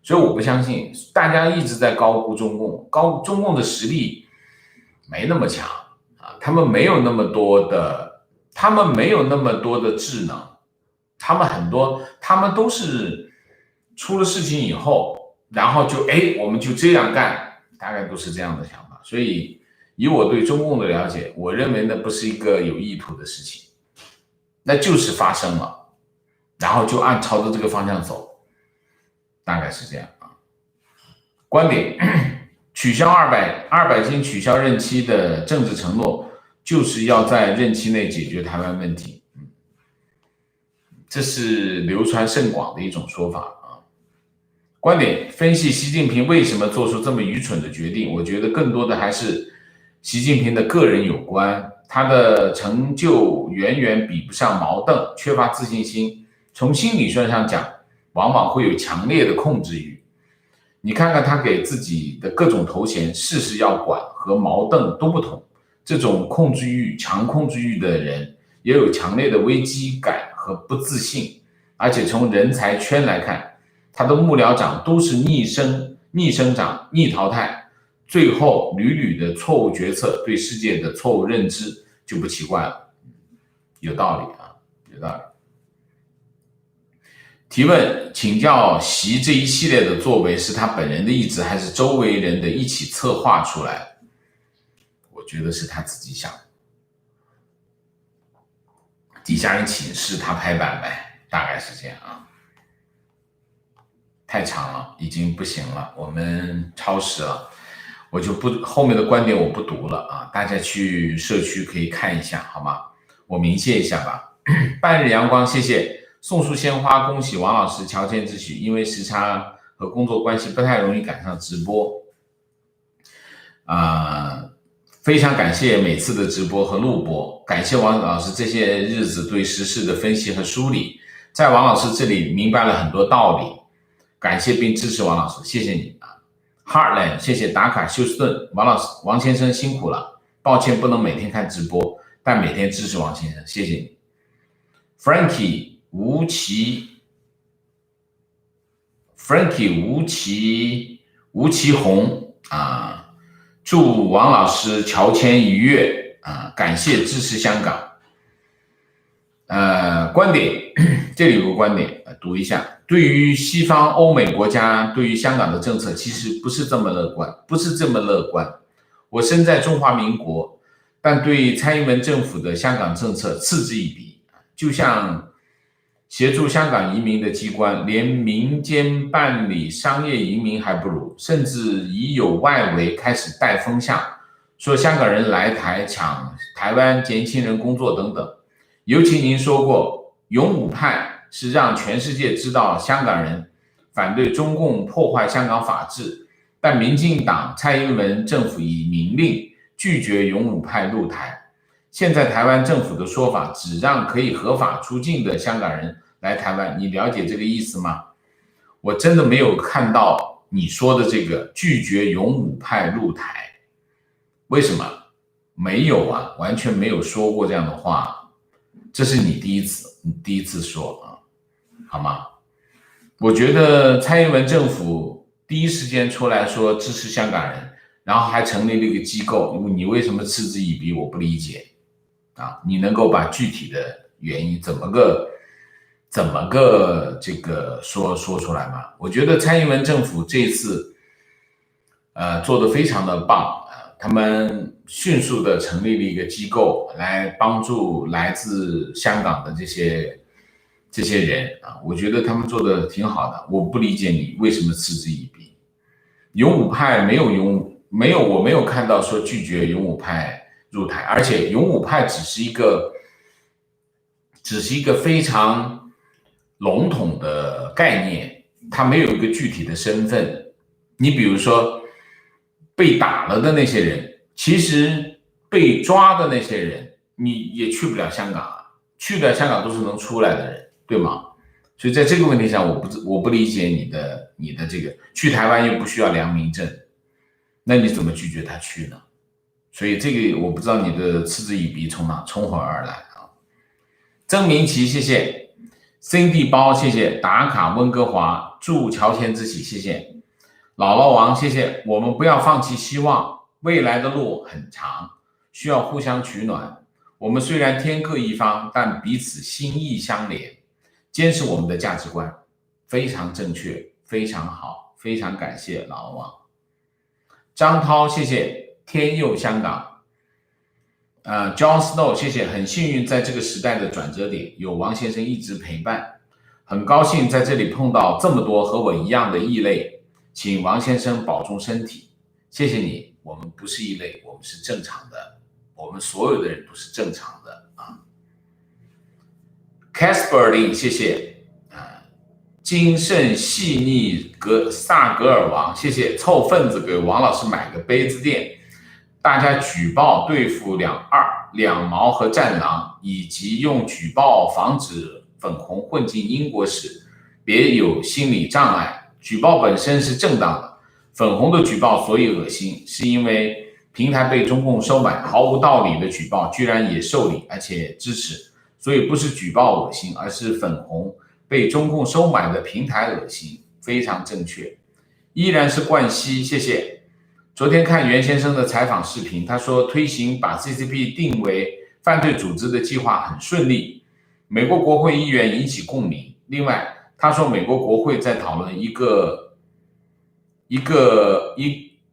所以我不相信，大家一直在高估中共的实力没那么强啊，他们没有那么多的智能，他们都是出了事情以后，然后我们就这样干，大概都是这样的想法。所以以我对中共的了解，我认为那不是一个有意图的事情，那就是发生了，然后就朝着这个方向走，大概是这样啊。观点。取消200斤取消任期的政治承诺，就是要在任期内解决台湾问题。这是流传甚广的一种说法啊。观点分析习近平为什么做出这么愚蠢的决定，我觉得更多的还是习近平的个人有关，他的成就远远比不上毛邓，缺乏自信心。从心理学上讲，往往会有强烈的控制欲。你看看他给自己的各种头衔，事事要管，和毛邓都不同。这种强控制欲的人，也有强烈的危机感和不自信。而且从人才圈来看，他的幕僚长都是逆生长、逆淘汰，最后屡屡的错误决策，对世界的错误认知，就不奇怪了。有道理啊，有道理。提问：请教习这一系列的作为是他本人的意志，还是周围人的一起策划出来的？我觉得是他自己想，底下人请示他拍板呗，大概是这样啊。太长了，已经不行了，我们超时了，我就后面的观点我不读了啊，大家去社区可以看一下，好吗？我明谢一下吧。半日阳光，谢谢。送出鲜花，恭喜王老师乔迁之喜，因为时差和工作关系不太容易赶上直播非常感谢每次的直播和录播，感谢王老师这些日子对时事的分析和梳理，在王老师这里明白了很多道理，感谢并支持王老师，谢谢你啊。Heartland， 谢谢达卡休斯顿，王先生辛苦了，抱歉不能每天看直播，但每天支持王先生，谢谢你。Frankie 吴奇红啊，祝王老师乔迁愉悦啊，感谢支持香港。观点，这里有个观点，读一下。对于西方欧美国家对于香港的政策，其实不是这么乐观。我身在中华民国，但对蔡英文政府的香港政策嗤之以鼻，就像协助香港移民的机关，连民间办理商业移民还不如，甚至已有外围开始带风向，说香港人来台抢台湾年轻人工作等等。尤其您说过，勇武派是让全世界知道香港人反对中共破坏香港法治，但民进党蔡英文政府以明令拒绝勇武派入台。现在台湾政府的说法只让可以合法出境的香港人来台湾，你了解这个意思吗？我真的没有看到你说的这个拒绝勇武派入台，为什么？没有啊，完全没有说过这样的话，这是你第一次说啊，好吗？我觉得蔡英文政府第一时间出来说支持香港人，然后还成立了一个机构，你为什么嗤之以鼻？我不理解啊！你能够把具体的原因怎么个这个说出来吗？我觉得蔡英文政府这次做得非常的棒啊，他们迅速的成立了一个机构来帮助来自香港的这些人啊，我觉得他们做的挺好的，我不理解你为什么嗤之以鼻。勇武派我没有看到说拒绝勇武派入台，而且勇武派只是一个非常笼统的概念，它没有一个具体的身份。你比如说被打了的那些人，其实被抓的那些人，你也去不了香港啊，去了香港都是能出来的人。对吗？所以在这个问题上，我不理解你的这个去台湾又不需要良民证，那你怎么拒绝他去呢？所以这个我不知道你的嗤之以鼻从何而来啊？曾明奇，谢谢 Cindy 包，谢谢打卡温哥华，祝乔迁之喜，谢谢姥姥王，谢谢。我们不要放弃希望，未来的路很长，需要互相取暖。我们虽然天各一方，但彼此心意相连。坚持我们的价值观，非常正确，非常好，非常感谢老王。张涛，谢谢天佑香港。John Snow， 谢谢，很幸运在这个时代的转折点有王先生一直陪伴，很高兴在这里碰到这么多和我一样的异类，请王先生保重身体，谢谢你。我们不是异类，我们是正常的，我们所有的人都是正常的。Casper 林，谢谢精盛细腻萨格尔王，谢谢凑份子给王老师买个杯子店，大家举报对付两毛和战狼，以及用举报防止粉红混进英国史，别有心理障碍。举报本身是正当的，粉红的举报所以恶心，是因为平台被中共收买，毫无道理的举报居然也受理而且支持。所以不是举报恶心，而是粉红被中共收买的平台恶心，非常正确。依然是冠希，谢谢。昨天看袁先生的采访视频，他说推行把 CCP 定为犯罪组织的计划很顺利，美国国会议员引起共鸣。另外，他说美国国会在讨论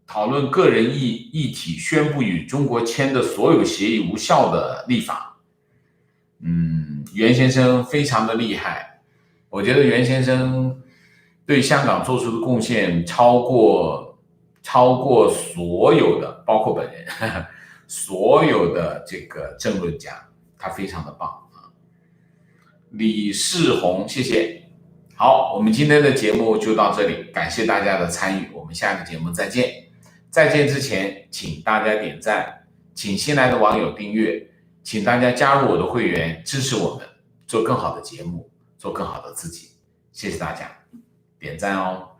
讨论个人议题，宣布与中国签的所有协议无效的立法。袁先生非常的厉害，我觉得袁先生对香港做出的贡献超过所有的，包括本人所有的这个政论家，他非常的棒啊。李世宏，谢谢。好，我们今天的节目就到这里，感谢大家的参与，我们下个节目再见。再见之前，请大家点赞，请新来的网友订阅，请大家加入我的会员，支持我们做更好的节目，做更好的自己。谢谢大家，点赞哦。